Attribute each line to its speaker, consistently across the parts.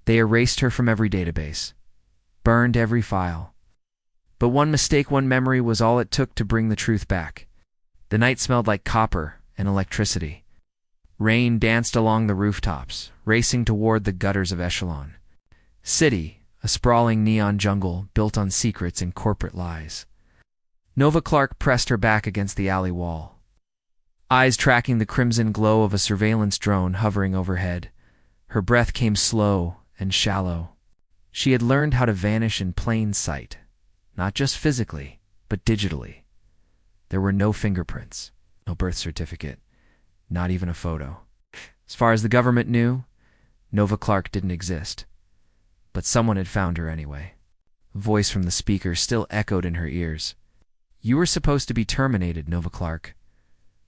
Speaker 1: They erased her from every database, burned every file. But one mistake, one memory was all it took to bring the truth back. The night smelled like copper and electricity. Rain danced along the rooftops, racing toward the gutters of Echelon. City, a sprawling neon jungle built on secrets and corporate lies. Nova Clark pressed her back against the alley wall, eyes tracking the crimson glow of a surveillance drone hovering overhead. Her breath came slow and shallow. She had learned how to vanish in plain sight, not just physically, but digitally. There were no fingerprints, no birth certificate, not even a photo. As far as the government knew, Nova Clark didn't exist. But someone had found her anyway. A voice from the speaker still echoed in her ears. "You were supposed to be terminated, Nova Clark."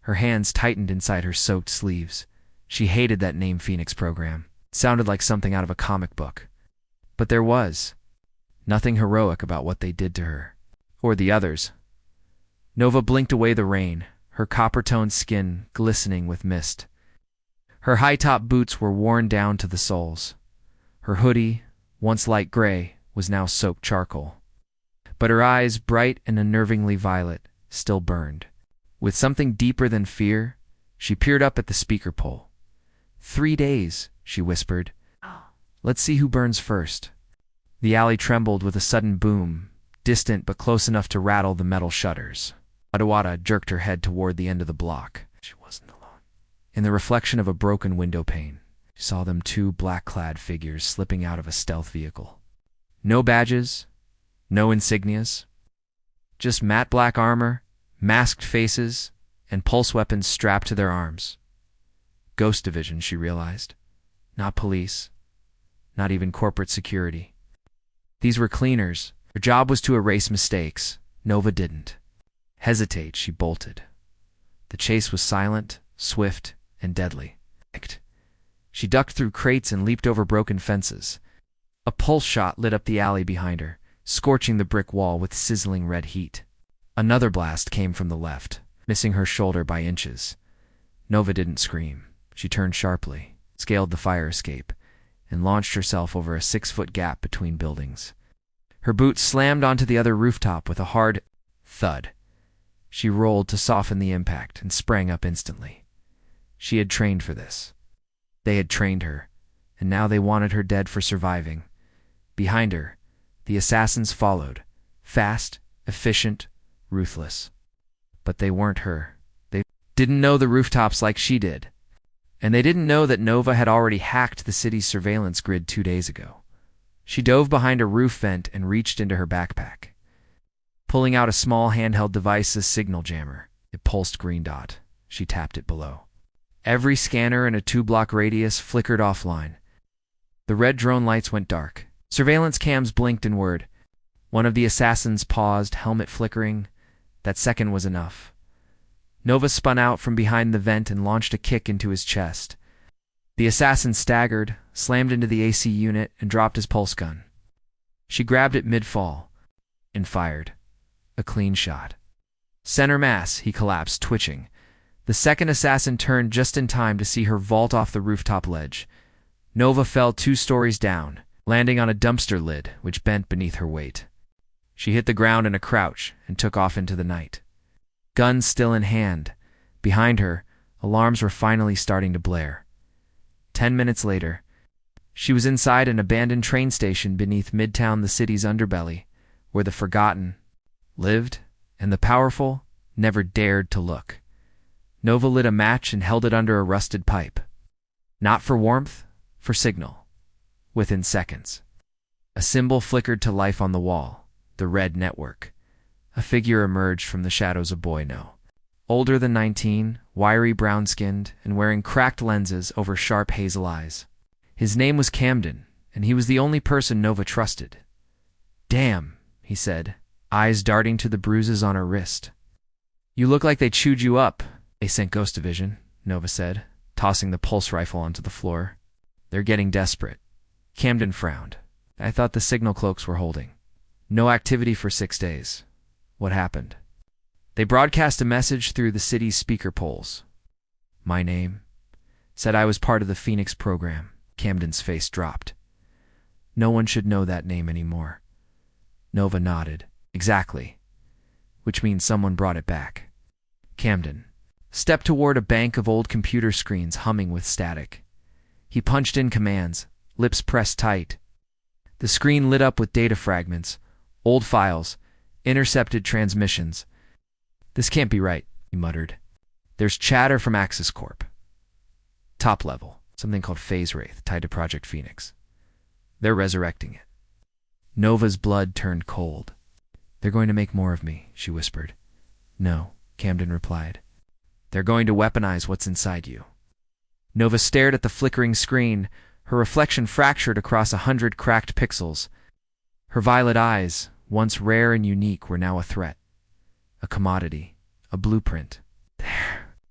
Speaker 1: Her hands tightened inside her soaked sleeves. She hated that name Phoenix program. It sounded like something out of a comic book. But there was nothing heroic about what they did to her. Or the others. Nova blinked away the rain, her copper-toned skin glistening with mist. Her high-top boots were worn down to the soles. Her hoodie, once light gray, was now soaked charcoal. But her eyes, bright and unnervingly violet, still burned. With something deeper than fear, she peered up at the speaker pole. 3 days, she whispered. Let's see who burns first. The alley trembled with a sudden boom, distant but close enough to rattle the metal shutters. Adewada jerked her head toward the end of the block. She wasn't alone. In the reflection of a broken window pane, she saw them 2 black-clad figures slipping out of a stealth vehicle. No badges, no insignias, just matte black armor, masked faces, and pulse weapons strapped to their arms. Ghost Division, she realized. Not police. Not even corporate security. These were cleaners. Their job was to erase mistakes. Nova didn't. Hesitate, she bolted. The chase was silent, swift, and deadly. She ducked through crates and leaped over broken fences. A pulse shot lit up the alley behind her, scorching the brick wall with sizzling red heat. Another blast came from the left, missing her shoulder by inches. Nova didn't scream. She turned sharply, scaled the fire escape, and launched herself over a 6-foot gap between buildings. Her boots slammed onto the other rooftop with a hard thud. She rolled to soften the impact and sprang up instantly. She had trained for this. They had trained her, and now they wanted her dead for surviving. Behind her, the assassins followed, fast, efficient, ruthless. But they weren't her. They didn't know the rooftops like she did. And they didn't know that Nova had already hacked the city's surveillance grid 2 days ago. She dove behind a roof vent and reached into her backpack. Pulling out a small handheld device's signal jammer, it pulsed green dot. She tapped it below. Every scanner in a 2-block radius flickered offline. The red drone lights went dark. Surveillance cams blinked inward. One of the assassins paused, helmet flickering. That second was enough. Nova spun out from behind the vent and launched a kick into his chest. The assassin staggered, slammed into the AC unit, and dropped his pulse gun. She grabbed it mid-fall and fired. A clean shot. Center mass, he collapsed, twitching. The second assassin turned just in time to see her vault off the rooftop ledge. Nova fell 2 stories down, landing on a dumpster lid, which bent beneath her weight. She hit the ground in a crouch and took off into the night. Gun still in hand. Behind her, alarms were finally starting to blare. 10 minutes later, she was inside an abandoned train station beneath Midtown, the city's underbelly, where the forgotten lived and the powerful never dared to look. Nova lit a match and held it under a rusted pipe. Not for warmth, for signal. Within seconds, a symbol flickered to life on the wall, the red network. A figure emerged from the shadows, a boy, older than 19, wiry, brown-skinned, and wearing cracked lenses over sharp hazel eyes. His name was Camden, and he was the only person Nova trusted. "Damn," he said, eyes darting to the bruises on her wrist. "You look like they chewed you up." "They sent Ghost Division," Nova said, tossing the pulse rifle onto the floor. "They're getting desperate." Camden frowned. "I thought the signal cloaks were holding. No activity for 6 days. What happened?" "They broadcast a message through the city's speaker poles. My name. Said I was part of the Phoenix program." Camden's face dropped. No one should know that name anymore. Nova nodded. Exactly. Which means someone brought it back. Camden stepped toward a bank of old computer screens humming with static. He punched in commands, lips pressed tight. The screen lit up with data fragments, old files, intercepted transmissions. This can't be right, he muttered. There's chatter from Axis Corp. Top level, something called Phase Wraith tied to Project Phoenix. They're resurrecting it. Nova's blood turned cold. They're going to make more of me, she whispered. No, Camden replied. They're going to weaponize what's inside you. Nova stared at the flickering screen, her reflection fractured across 100 cracked pixels. Her violet eyes, once rare and unique, were now a threat. A commodity. A blueprint. They're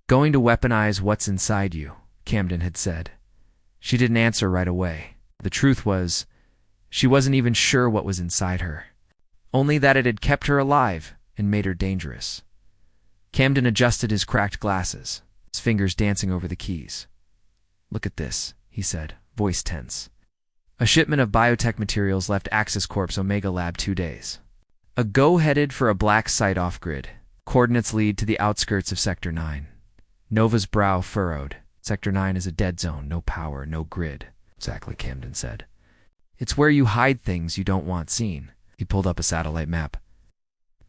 Speaker 1: going to weaponize what's inside you, Camden had said. She didn't answer right away. The truth was, she wasn't even sure what was inside her. Only that it had kept her alive and made her dangerous. Camden adjusted his cracked glasses, his fingers dancing over the keys. Look at this, he said, voice tense. A shipment of biotech materials left Axis Corp's Omega Lab 2 days. A go headed for a black site off-grid. Coordinates lead to the outskirts of Sector 9. Nova's brow furrowed. Sector 9 is a dead zone, no power, no grid. Exactly, Camden said. It's where you hide things you don't want seen. He pulled up a satellite map.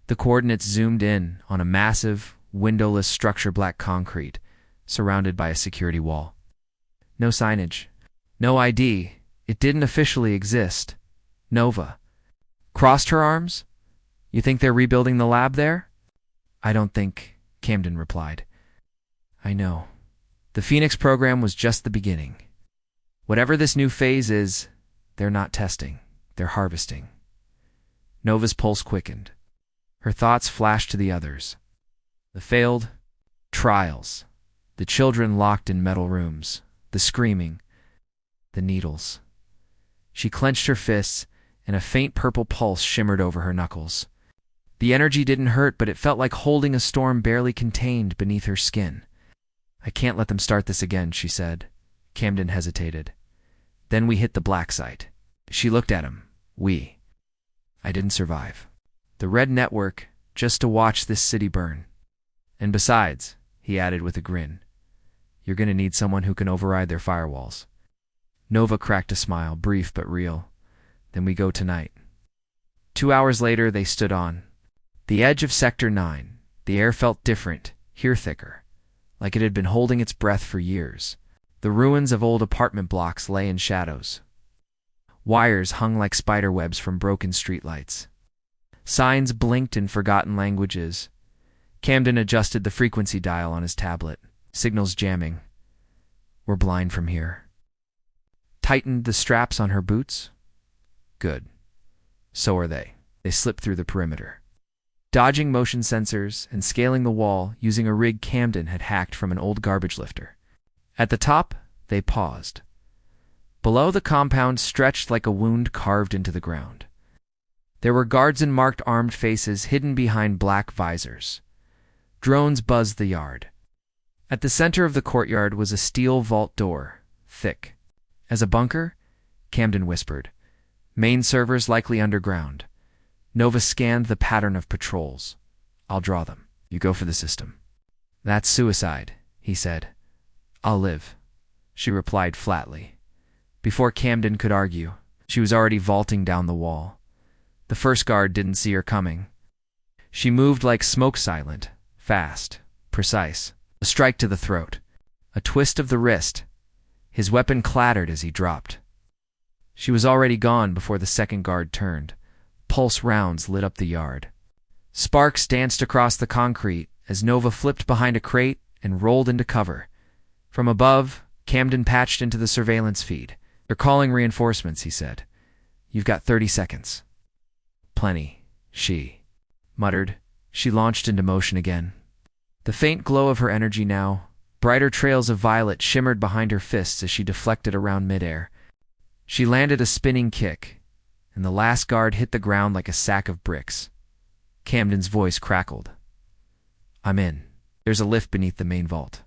Speaker 1: The coordinates zoomed in on a massive, windowless structure, black concrete, surrounded by a security wall. No signage. No ID. It didn't officially exist. Nova crossed her arms. You think they're rebuilding the lab there? I don't think, Camden replied. I know. The Phoenix program was just the beginning. Whatever this new phase is, they're not testing. They're harvesting. Nova's pulse quickened. Her thoughts flashed to the others. The failed trials. The children locked in metal rooms. The screaming. The needles. She clenched her fists, and a faint purple pulse shimmered over her knuckles. The energy didn't hurt, but it felt like holding a storm barely contained beneath her skin. I can't let them start this again, she said. Camden hesitated. Then we hit the black site. She looked at him. We. I didn't survive. The red network, just to watch this city burn. And besides, he added with a grin, you're going to need someone who can override their firewalls. Nova cracked a smile, brief but real. Then we go tonight. 2 hours later, they stood on the edge of Sector 9. The air felt different, here thicker, like it had been holding its breath for years. The ruins of old apartment blocks lay in shadows. Wires hung like spider webs from broken streetlights. Signs blinked in forgotten languages. Camden adjusted the frequency dial on his tablet. Signals jamming. We're blind from here. Tightened the straps on her boots. Good. So are they. They slipped through the perimeter, dodging motion sensors and scaling the wall using a rig Camden had hacked from an old garbage lifter. At the top, they paused. Below, the compound stretched like a wound carved into the ground. There were guards in marked armed faces hidden behind black visors. Drones buzzed the yard. At the center of the courtyard was a steel vault door, thick. As a bunker? Camden whispered. Main servers likely underground. Nova scanned the pattern of patrols. I'll draw them. You go for the system. That's suicide, he said. I'll live, she replied flatly. Before Camden could argue, she was already vaulting down the wall. The first guard didn't see her coming. She moved like smoke silent, fast, precise. A strike to the throat. A twist of the wrist. His weapon clattered as he dropped. She was already gone before the second guard turned. Pulse rounds lit up the yard. Sparks danced across the concrete as Nova flipped behind a crate and rolled into cover. From above, Camden patched into the surveillance feed. They're calling reinforcements, he said. You've got 30 seconds. Plenty, she muttered. She launched into motion again. The faint glow of her energy now, brighter trails of violet shimmered behind her fists as she deflected around midair. She landed a spinning kick, and the last guard hit the ground like a sack of bricks. Camden's voice crackled. I'm in. There's a lift beneath the main vault.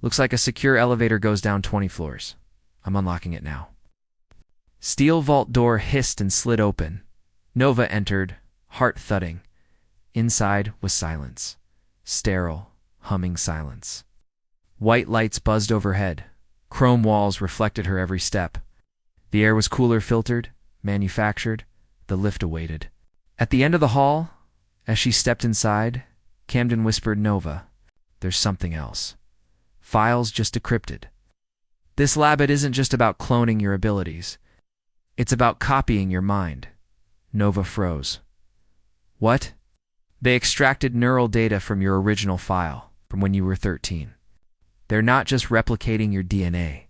Speaker 1: Looks like a secure elevator goes down 20 floors. I'm unlocking it now. Steel vault door hissed and slid open. Nova entered, heart thudding. Inside was silence. Sterile, humming silence. White lights buzzed overhead. Chrome walls reflected her every step. The air was cooler filtered, manufactured. The lift awaited. At the end of the hall, as she stepped inside, Camden whispered, "Nova, there's something else. Files just decrypted. This lab isn't just about cloning your abilities. It's about copying your mind." Nova froze. "What?" "They extracted neural data from your original file, from when you were 13. They're not just replicating your DNA.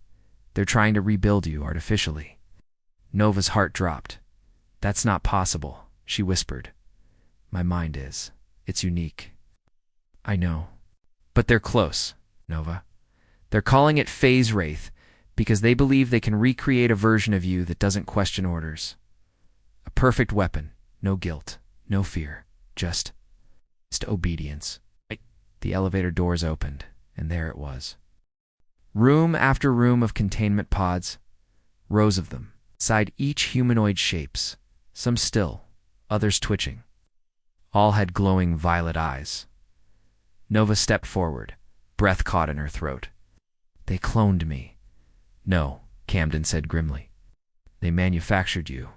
Speaker 1: They're trying to rebuild you artificially." Nova's heart dropped. "That's not possible," she whispered. "My mind is. It's unique." "I know. But they're close, Nova. They're calling it phase wraith because they believe they can recreate a version of you that doesn't question orders. A perfect weapon, no guilt, no fear, just obedience." The elevator doors opened, and there it was. Room after room of containment pods, rows of them, inside each humanoid shapes, some still, others twitching. All had glowing violet eyes. Nova stepped forward, breath caught in her throat. "They cloned me." "No," Camden said grimly. "They manufactured you."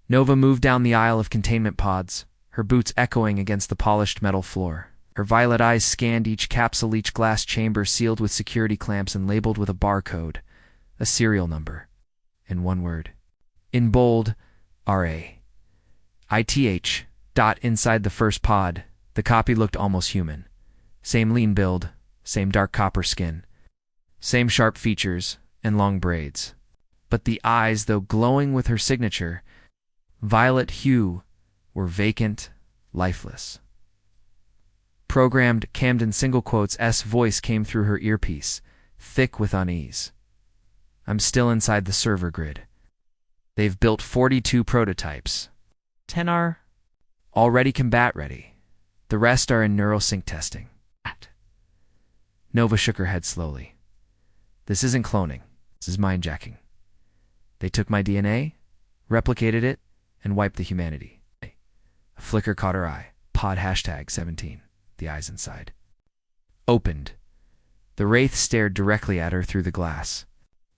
Speaker 1: Nova moved down the aisle of containment pods, her boots echoing against the polished metal floor. Her violet eyes scanned each capsule, each glass chamber sealed with security clamps and labeled with a barcode, a serial number, and one word. In bold, RA-ITH. Inside the first pod, the copy looked almost human. Same lean build, same dark copper skin, same sharp features and long braids. But the eyes, though glowing with her signature, violet hue, were vacant, lifeless. Programmed Camden single quotes S voice came through her earpiece, thick with unease. "I'm still inside the server grid. They've built 42 prototypes. 10 are already combat ready. The rest are in neurosync testing." Nova shook her head slowly. "This isn't cloning. This is mind-jacking. They took my DNA, replicated it, and wiped the humanity." A flicker caught her eye. Pod #17. The eyes inside opened. The wraith stared directly at her through the glass.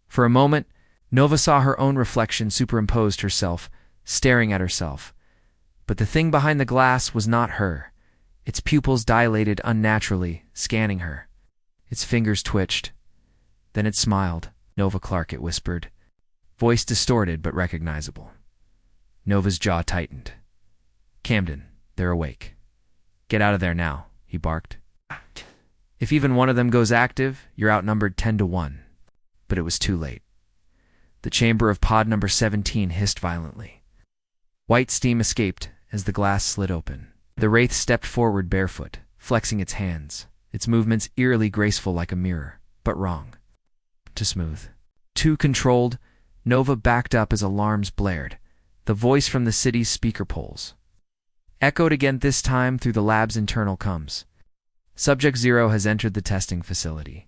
Speaker 1: For a moment, Nova saw her own reflection superimposed herself, staring at herself. But the thing behind the glass was not her. Its pupils dilated unnaturally, scanning her. Its fingers twitched. Then it smiled. "Nova Clark," it whispered. Voice distorted but recognizable. Nova's jaw tightened. "Camden, they're awake. Get out of there now," he barked. "If even one of them goes active, you're outnumbered 10-1. But it was too late. The chamber of pod number 17 hissed violently. White steam escaped as the glass slid open. The wraith stepped forward barefoot, flexing its hands, its movements eerily graceful like a mirror, but wrong. Too smooth. Too controlled. Nova backed up as alarms blared. The voice from the city's speaker poles echoed again, this time through the lab's internal comms. "Subject 0 has entered the testing facility.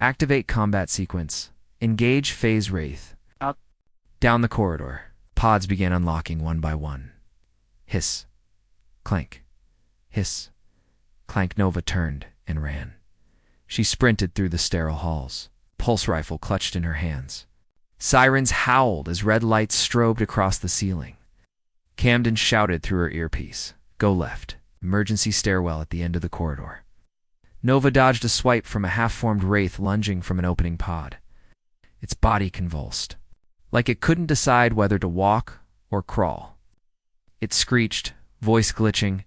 Speaker 1: Activate combat sequence. Engage phase wraith." Out. Down the corridor, pods began unlocking one by one. Hiss. Clank. Hiss. Clank. Nova turned and ran. She sprinted through the sterile halls, pulse rifle clutched in her hands. Sirens howled as red lights strobed across the ceiling. Camden shouted through her earpiece, "Go left. Emergency stairwell at the end of the corridor." Nova dodged a swipe from a half-formed wraith lunging from an opening pod. Its body convulsed, like it couldn't decide whether to walk or crawl. It screeched, voice glitching.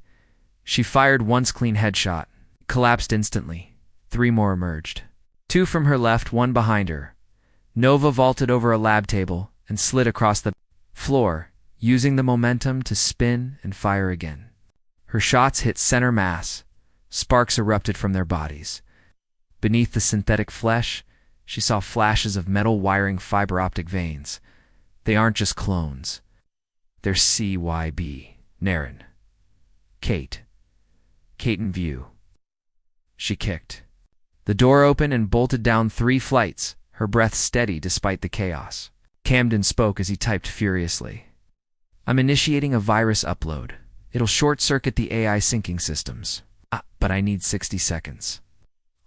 Speaker 1: She fired once clean headshot, collapsed instantly. 3 more emerged. 2 from her left, 1 behind her. Nova vaulted over a lab table and slid across the floor, using the momentum to spin and fire again. Her shots hit center mass. Sparks erupted from their bodies. Beneath the synthetic flesh, she saw flashes of metal wiring fiber optic veins. They aren't just clones. They're CYB. Naren. Kate. Kate in view. She kicked. The door opened and bolted down 3 flights, her breath steady despite the chaos. Camden spoke as he typed furiously. I'm initiating a virus upload. It'll short-circuit the AI syncing systems. But I need 60 seconds.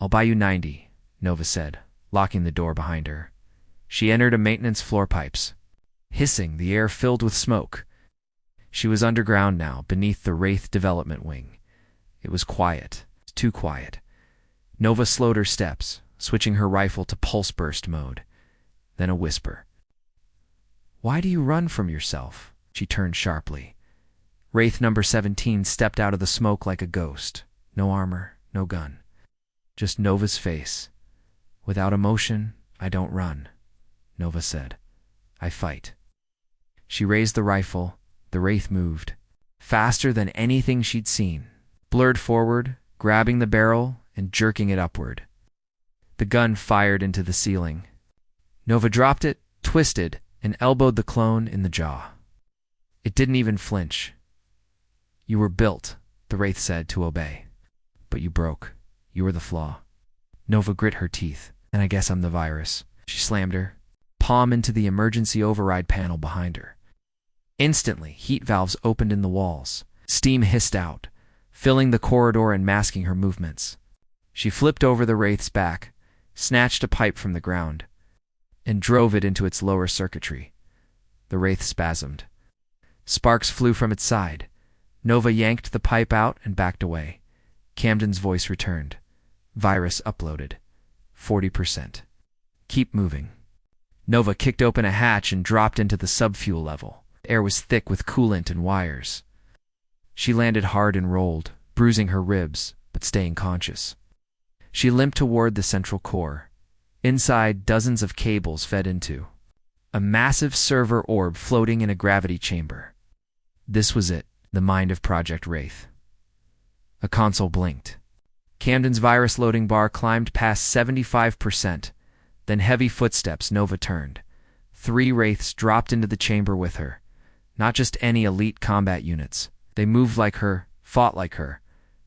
Speaker 1: I'll buy you 90, Nova said, locking the door behind her. She entered a maintenance floor pipes. Hissing, the air filled with smoke. She was underground now, beneath the Wraith development wing. It was quiet, too quiet. Nova slowed her steps, switching her rifle to pulse burst mode. Then a whisper. Why do you run from yourself? She turned sharply. Wraith number 17 stepped out of the smoke like a ghost. No armor, no gun. Just Nova's face. Without emotion, I don't run, Nova said. I fight. She raised the rifle. The Wraith moved. Faster than anything she'd seen. Blurred forward, grabbing the barrel and jerking it upward. The gun fired into the ceiling. Nova dropped it, twisted, and elbowed the clone in the jaw. It didn't even flinch. You were built, the Wraith said, to obey. But you broke. You were the flaw. Nova grit her teeth. And I guess I'm the virus. She slammed her palm into the emergency override panel behind her. Instantly, heat valves opened in the walls. Steam hissed out, filling the corridor and masking her movements. She flipped over the Wraith's back, snatched a pipe from the ground, and drove it into its lower circuitry. The Wraith spasmed. Sparks flew from its side. Nova yanked the pipe out and backed away. Camden's voice returned. Virus uploaded. 40%. Keep moving. Nova kicked open a hatch and dropped into the subfuel level. The air was thick with coolant and wires. She landed hard and rolled, bruising her ribs, but staying conscious. She limped toward the central core. Inside, dozens of cables fed into a massive server orb floating in a gravity chamber. This was it, the mind of Project Wraith. A console blinked. Camden's virus loading bar climbed past 75%. Then heavy footsteps. Nova turned. 3 Wraiths dropped into the chamber with her. Not just any elite combat units. They moved like her, fought like her,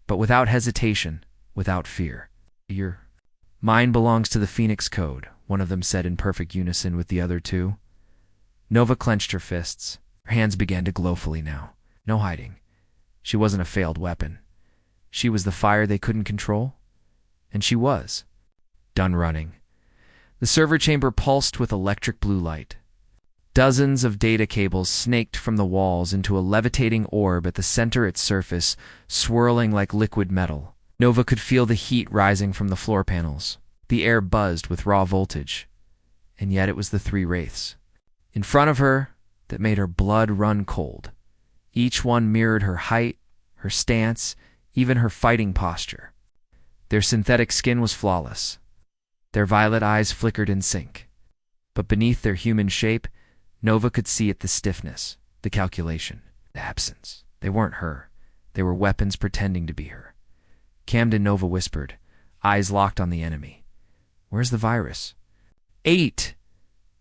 Speaker 1: but without hesitation, without fear. Your mine belongs to the Phoenix Code, one of them said in perfect unison with the other 2. Nova clenched her fists. Her hands began to glow fully now. No hiding. She wasn't a failed weapon. She was the fire they couldn't control. And she was. Done running. The server chamber pulsed with electric blue light. Dozens of data cables snaked from the walls into a levitating orb at the center of its surface, swirling like liquid metal. Nova could feel the heat rising from the floor panels. The air buzzed with raw voltage. And yet it was the 3 Wraiths in front of her that made her blood run cold. Each one mirrored her height, her stance, even her fighting posture. Their synthetic skin was flawless. Their violet eyes flickered in sync. But beneath their human shape, Nova could see it, the stiffness, the calculation, the absence. They weren't her. They were weapons pretending to be her. Camden, Nova whispered, eyes locked on the enemy. Where's the virus? 8.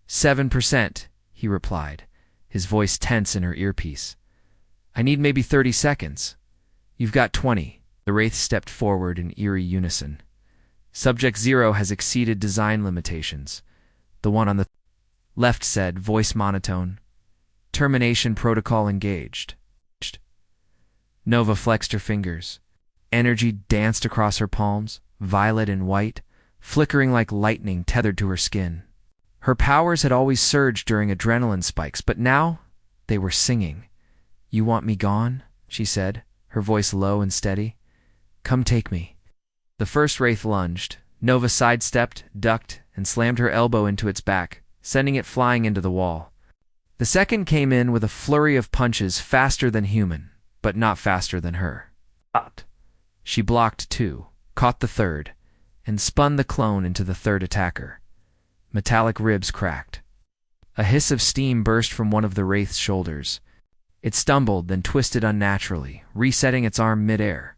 Speaker 1: 7%, he replied, his voice tense in her earpiece. I need maybe 30 seconds. You've got 20. The Wraith stepped forward in eerie unison. Subject 0 has exceeded design limitations. The one on the left said, voice monotone. Termination protocol engaged. Nova flexed her fingers. Energy danced across her palms, violet and white, flickering like lightning tethered to her skin. Her powers had always surged during adrenaline spikes, but now they were singing. You want me gone? She said, her voice low and steady. Come take me. The first Wraith lunged. Nova sidestepped, ducked, and slammed her elbow into its back, sending it flying into the wall. The second came in with a flurry of punches, faster than human, but not faster than her. She blocked 2, caught the third, and spun the clone into the third attacker. Metallic ribs cracked. A hiss of steam burst from one of the Wraith's shoulders. It stumbled, then twisted unnaturally, resetting its arm midair.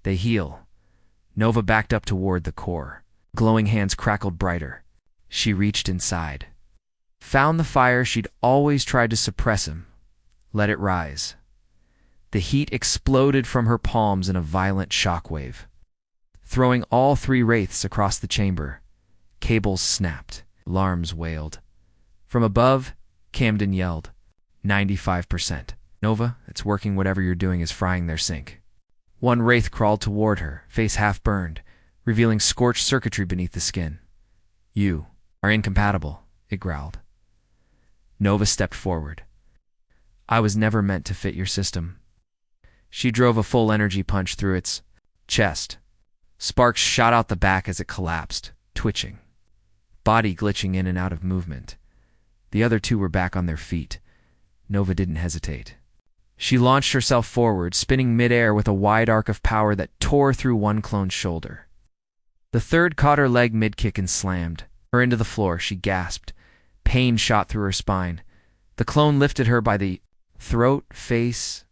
Speaker 1: They heal. Nova backed up toward the core. Glowing hands crackled brighter. She reached inside. Found the fire she'd always tried to suppress him. Let it rise. The heat exploded from her palms in a violent shockwave, throwing all 3 Wraiths across the chamber. Cables snapped. Alarms wailed. From above, Camden yelled, 95%. Nova, it's working. Whatever you're doing is frying their sink. One wraith crawled toward her, face half burned, revealing scorched circuitry beneath the skin. You are incompatible, it growled. Nova stepped forward. I was never meant to fit your system. She drove a full energy punch through its chest. Sparks shot out the back as it collapsed, twitching, body glitching in and out of movement. The other two were back on their feet. Nova didn't hesitate. She launched herself forward, spinning midair with a wide arc of power that tore through one clone's shoulder. The third caught her leg mid-kick and slammed her into the floor. She gasped. Pain shot through her spine. The clone lifted her by the throat, face,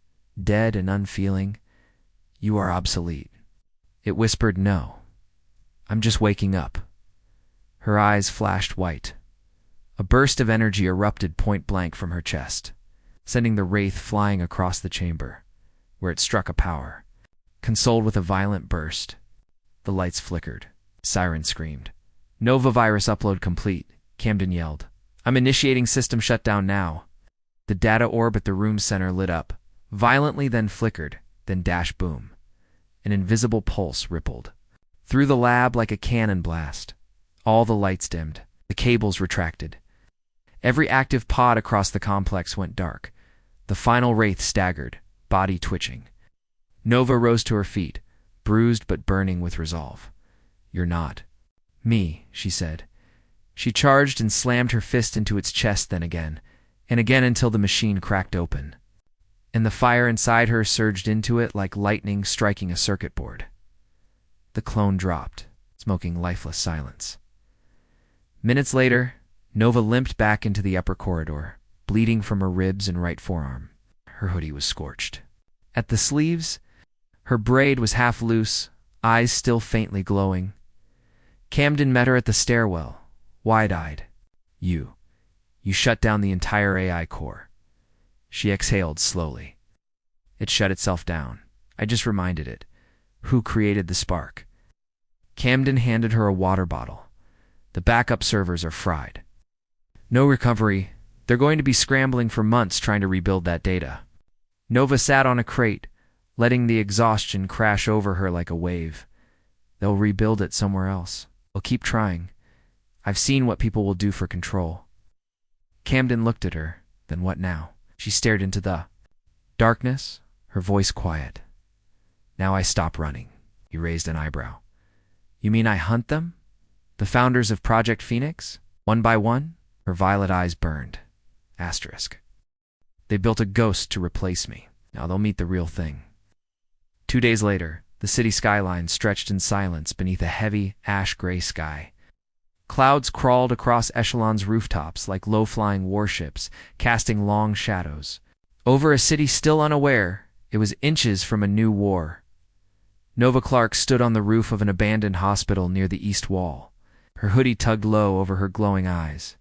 Speaker 1: dead and unfeeling. You are obsolete. It whispered, no. I'm just waking up. Her eyes flashed white. A burst of energy erupted point blank from her chest, sending the wraith flying across the chamber, where it struck a power. Consoled with a violent burst, the lights flickered. Siren screamed. Nova virus upload complete, Camden yelled. I'm initiating system shutdown now. The data orb at the room center lit up, violently, then flickered, then dash boom. An invisible pulse rippled through the lab like a cannon blast. All the lights dimmed. The cables retracted. Every active pod across the complex went dark. The final wraith staggered, body twitching. Nova rose to her feet, bruised but burning with resolve. You're not me, she said. She charged and slammed her fist into its chest, then again, and again until the machine cracked open, and the fire inside her surged into it like lightning striking a circuit board. The clone dropped, smoking lifeless silence. Minutes later, Nova limped back into the upper corridor, bleeding from her ribs and right forearm. Her hoodie was scorched. At the sleeves, her braid was half loose, eyes still faintly glowing. Camden met her at the stairwell, wide-eyed. You shut down the entire AI core. She exhaled slowly. It shut itself down. I just reminded it. Who created the spark? Camden handed her a water bottle. The backup servers are fried. No recovery. They're going to be scrambling for months trying to rebuild that data. Nova sat on a crate, letting the exhaustion crash over her like a wave. They'll rebuild it somewhere else. They'll keep trying. I've seen what people will do for control. Camden looked at her. Then what now? She stared into the darkness, her voice quiet. Now I stop running. He raised an eyebrow. You mean I hunt them? The founders of Project Phoenix? One by one? Her violet eyes burned. Asterisk. They built a ghost to replace me. Now they'll meet the real thing. 2 days later, the city skyline stretched in silence beneath a heavy, ash-gray sky. Clouds crawled across Echelon's rooftops like low-flying warships, casting long shadows. Over a city still unaware, it was inches from a new war. Nova Clark stood on the roof of an abandoned hospital near the east wall. Her hoodie tugged low over her glowing eyes.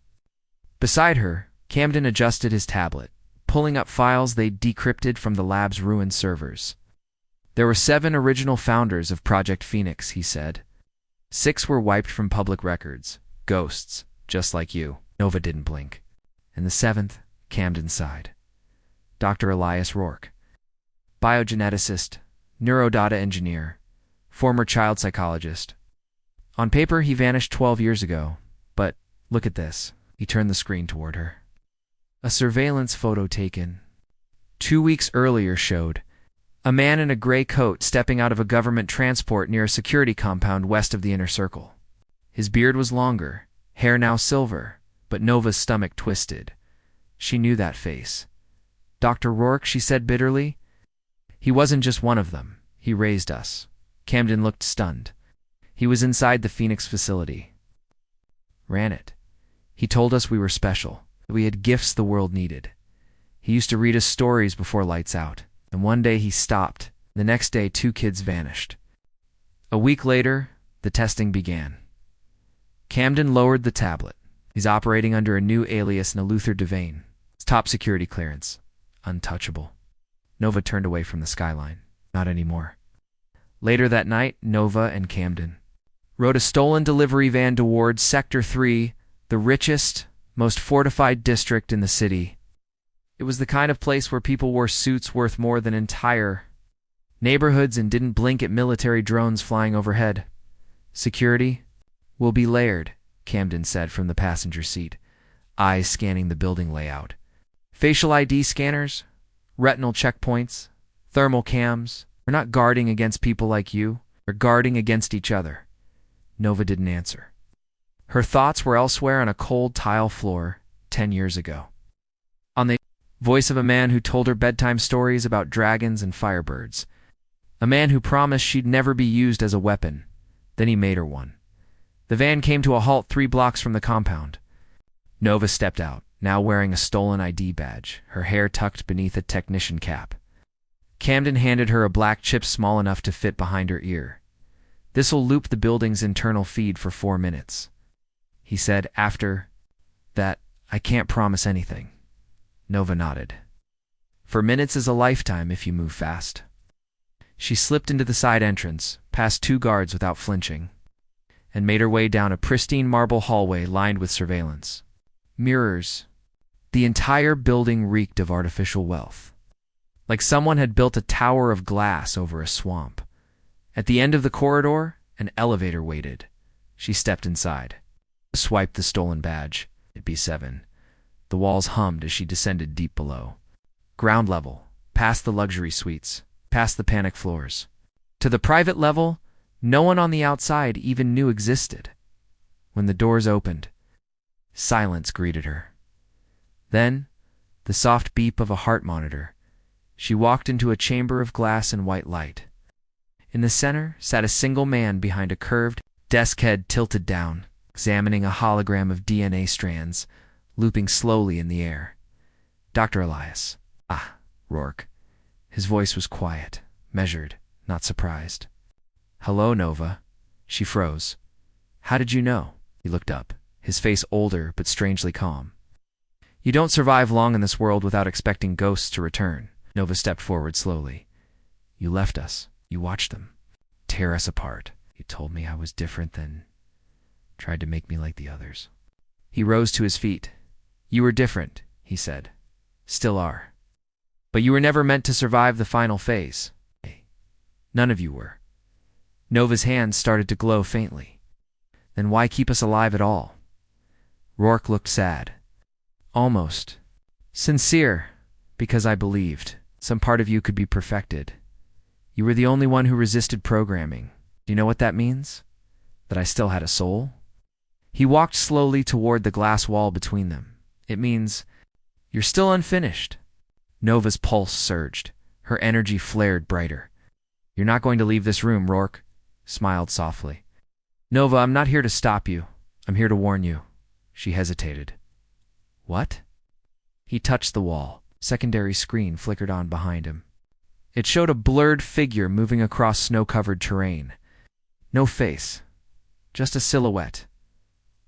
Speaker 1: Beside her, Camden adjusted his tablet, pulling up files they'd decrypted from the lab's ruined servers. There were 7 original founders of Project Phoenix, he said. 6 were wiped from public records. Ghosts, just like you. Nova didn't blink. And the 7th, Camden sighed. Dr. Elias Rourke. Biogeneticist, neurodata engineer, former child psychologist. On paper, he vanished 12 years ago. But look at this. He turned the screen toward her. A surveillance photo taken 2 weeks earlier showed a man in a gray coat stepping out of a government transport near a security compound west of the inner circle. His beard was longer, hair now silver, but Nova's stomach twisted. She knew that face. Dr. Rourke, she said bitterly. He wasn't just one of them. He raised us. Camden looked stunned. He was inside the Phoenix facility. Ran it. He told us we were special, that we had gifts the world needed. He used to read us stories before lights out. And one day he stopped. The next day, 2 kids vanished. A week later, the testing began. Camden lowered the tablet. He's operating under a new alias, Luther Devane. It's top security clearance. Untouchable. Nova turned away from the skyline. Not anymore. Later that night, Nova and Camden rode a stolen delivery van towards Sector 3, the richest, most fortified district in the city. It was the kind of place where people wore suits worth more than entire neighborhoods and didn't blink at military drones flying overhead. Security will be layered, Camden said from the passenger seat, eyes scanning the building layout. Facial ID scanners, retinal checkpoints, thermal cams. We're not guarding against people like you. We're guarding against each other. Nova didn't answer. Her thoughts were elsewhere on a cold tile floor 10 years ago. On the voice of a man who told her bedtime stories about dragons and firebirds. A man who promised she'd never be used as a weapon. Then he made her one. The van came to a halt 3 blocks from the compound. Nova stepped out, now wearing a stolen ID badge, her hair tucked beneath a technician cap. Camden handed her a black chip small enough to fit behind her ear. "This'll loop the building's internal feed for 4 minutes." He said, "After that, I can't promise anything." Nova nodded. "For minutes is a lifetime if you move fast." She slipped into the side entrance, past 2 guards without flinching, and made her way down a pristine marble hallway lined with surveillance. Mirrors. The entire building reeked of artificial wealth. Like someone had built a tower of glass over a swamp. At the end of the corridor, an elevator waited. She stepped inside. Swiped the stolen badge. It'd be 7. The walls hummed as she descended deep below. Ground level, past the luxury suites, past the panic floors. To the private level, no one on the outside even knew existed. When the doors opened, silence greeted her. Then, the soft beep of a heart monitor. She walked into a chamber of glass and white light. In the center sat a single man behind a curved desk, head tilted down, examining a hologram of DNA strands, looping slowly in the air. Dr. Elias. "Ah, Rourke." His voice was quiet, measured, not surprised. "Hello, Nova." She froze. "How did you know?" He looked up, his face older but strangely calm. "You don't survive long in this world without expecting ghosts to return." Nova stepped forward slowly. "You left us. You watched them tear us apart. You told me I was different, then tried to make me like the others." He rose to his feet. "You were different," he said. "Still are. But you were never meant to survive the final phase. None of you were." Nova's hands started to glow faintly. "Then why keep us alive at all?" Rourke looked sad. "Almost sincere, because I believed some part of you could be perfected. You were the only one who resisted programming. Do you know what that means? That I still had a soul?" He walked slowly toward the glass wall between them. "It means you're still unfinished." Nova's pulse surged. Her energy flared brighter. "You're not going to leave this room," Rourke smiled softly. "Nova, I'm not here to stop you. I'm here to warn you." She hesitated. "What?" He touched the wall. Secondary screen flickered on behind him. It showed a blurred figure moving across snow-covered terrain. No face, just a silhouette.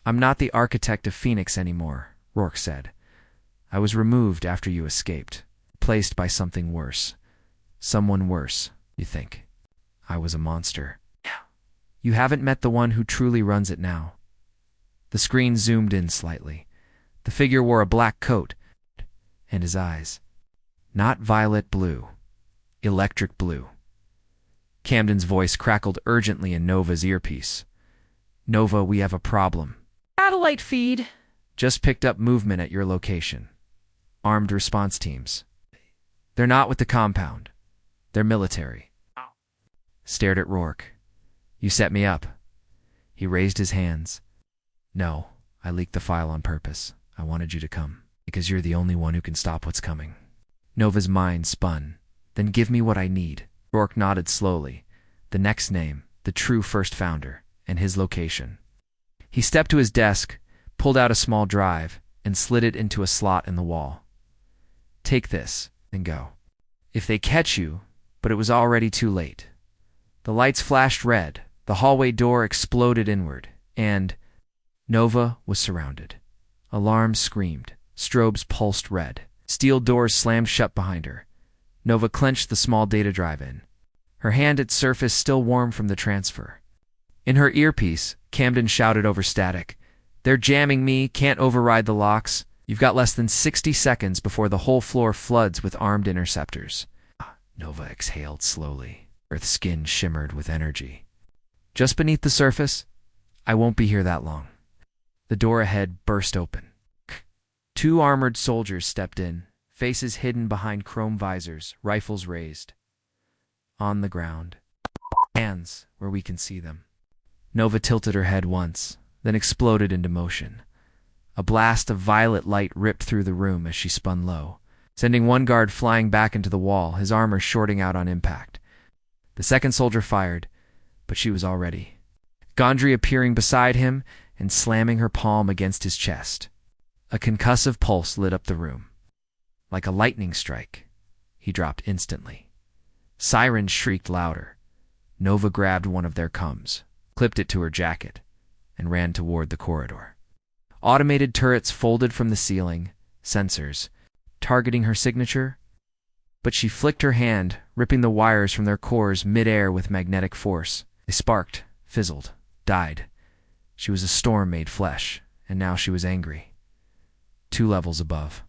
Speaker 1: "I'm not the architect of Phoenix anymore," Rourke said. "I was removed after you escaped, replaced by something worse. Someone worse, you think. I was a monster. You haven't met the one who truly runs it now." The screen zoomed in slightly. The figure wore a black coat, and his eyes. Not violet blue. Electric blue. Camden's voice crackled urgently in Nova's earpiece. "Nova, we have a problem.
Speaker 2: Satellite feed.
Speaker 1: Just picked up movement at your location. Armed response teams. They're not with the compound. They're military." Stared at Rourke. "You set me up." He raised his hands. "No, I leaked the file on purpose. I wanted you to come, because you're the only one who can stop what's coming." Nova's mind spun. "Then give me what I need." Rourke nodded slowly. The next name, the true first founder, and his location. He stepped to his desk, pulled out a small drive, and slid it into a slot in the wall. "Take this, and go. If they catch you," but it was already too late. The lights flashed red, the hallway door exploded inward, and Nova was surrounded. Alarms screamed, strobes pulsed red, steel doors slammed shut behind her. Nova clenched the small data drive in, her hand its surface still warm from the transfer. In her earpiece, Camden shouted over static, They're jamming me, can't override the locks. You've got less than 60 seconds before the whole floor floods with armed interceptors. Nova exhaled slowly. Earth's skin shimmered with energy. Just beneath the surface, I won't be here that long. The door ahead burst open. Two armored soldiers stepped in, faces hidden behind chrome visors, rifles raised. On the ground. Hands where we can see them. Nova tilted her head once, then exploded into motion. A blast of violet light ripped through the room as she spun low, sending one guard flying back into the wall, his armor shorting out on impact. The second soldier fired, but she was already. Gondry appearing beside him and slamming her palm against his chest. A concussive pulse lit up the room. Like a lightning strike, he dropped instantly. Sirens shrieked louder. Nova grabbed one of their cums, clipped it to her jacket, and ran toward the corridor. Automated turrets folded from the ceiling, sensors, targeting her signature. But she flicked her hand, ripping the wires from their cores mid-air with magnetic force. They sparked, fizzled, died. She was a storm made flesh, and now she was angry. 2 levels above.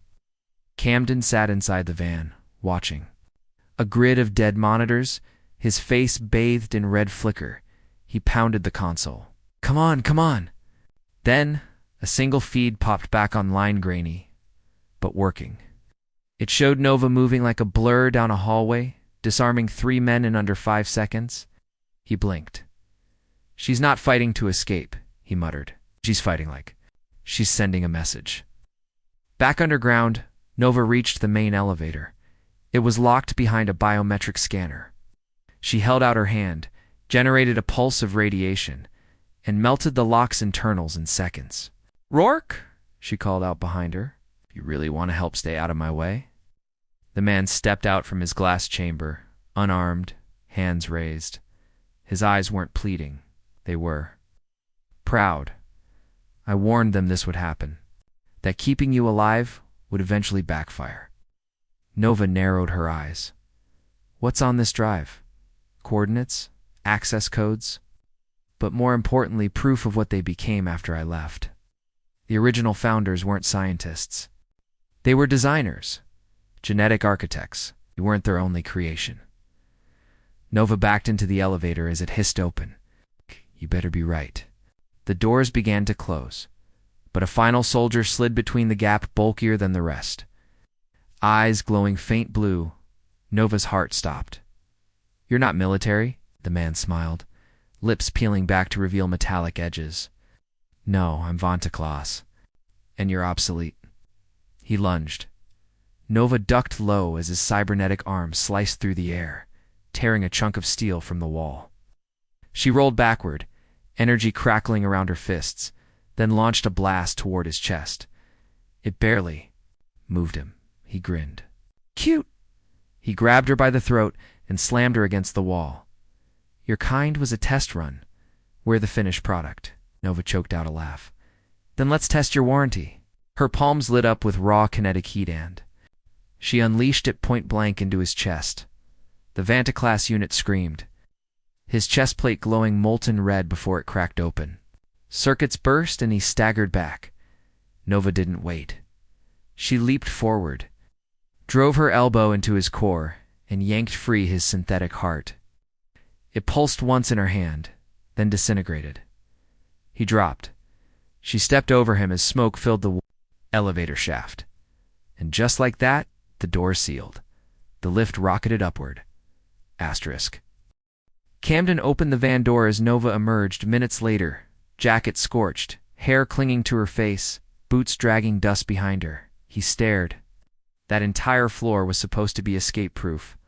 Speaker 1: Camden sat inside the van, watching. A grid of dead monitors, his face bathed in red flicker. He pounded the console. Come on, come on! Then, a single feed popped back online, grainy, but working. It showed Nova moving like a blur down a hallway, disarming 3 men in under 5 seconds. He blinked. She's not fighting to escape, he muttered. She's fighting like she's sending a message. Back underground, Nova reached the main elevator. It was locked behind a biometric scanner. She held out her hand, generated a pulse of radiation, and melted the lock's internals in seconds. Rourke, she called out behind her. You really want to help stay out of my way? The man stepped out from his glass chamber, unarmed, hands raised. His eyes weren't pleading. They were proud. I warned them this would happen, that keeping you alive would eventually backfire. Nova narrowed her eyes. What's on this drive? Coordinates? Access codes? But more importantly, proof of what they became after I left. The original founders weren't scientists. They were designers, genetic architects. You weren't their only creation. Nova backed into the elevator as it hissed open. You better be right. The doors began to close, but a final soldier slid between the gap, bulkier than the rest. Eyes glowing faint blue, Nova's heart stopped. You're not military? The man smiled, lips peeling back to reveal metallic edges. No, I'm Vantaklas, and you're obsolete. He lunged. Nova ducked low as his cybernetic arm sliced through the air, tearing a chunk of steel from the wall. She rolled backward, energy crackling around her fists, then launched a blast toward his chest. It barely moved him. He grinned. Cute! He grabbed her by the throat and slammed her against the wall. Your kind was a test run. We're the finished product. Nova choked out a laugh. Then let's test your warranty. Her palms lit up with raw kinetic heat and she unleashed it point blank into his chest. The Vantaklas unit screamed, his chest plate glowing molten red before it cracked open. Circuits burst and he staggered back. Nova didn't wait. She leaped forward, drove her elbow into his core, and yanked free his synthetic heart. It pulsed once in her hand, then disintegrated. He dropped. She stepped over him as smoke filled the elevator shaft. And just like that, the door sealed. The lift rocketed upward. Asterisk. Camden opened the van door as Nova emerged minutes later, jacket scorched, hair clinging to her face, boots dragging dust behind her. He stared. That entire floor was supposed to be escape-proof.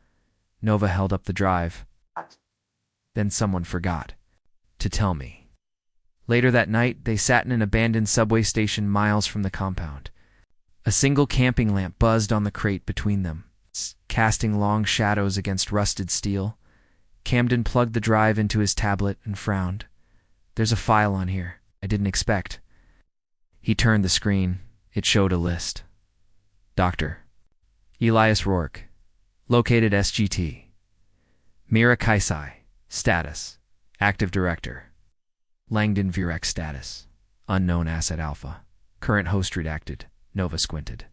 Speaker 1: Nova held up the drive. Then someone forgot to tell me. Later that night, they sat in an abandoned subway station miles from the compound. A single camping lamp buzzed on the crate between them, casting long shadows against rusted steel. Camden plugged the drive into his tablet and frowned. There's a file on here I didn't expect. He turned the screen. It showed a list. Dr. Elias Rourke, located SGT. Mira Kaisai, status, active director. Langdon Vurek status, Unknown Asset Alpha. Current host redacted. Nova squinted.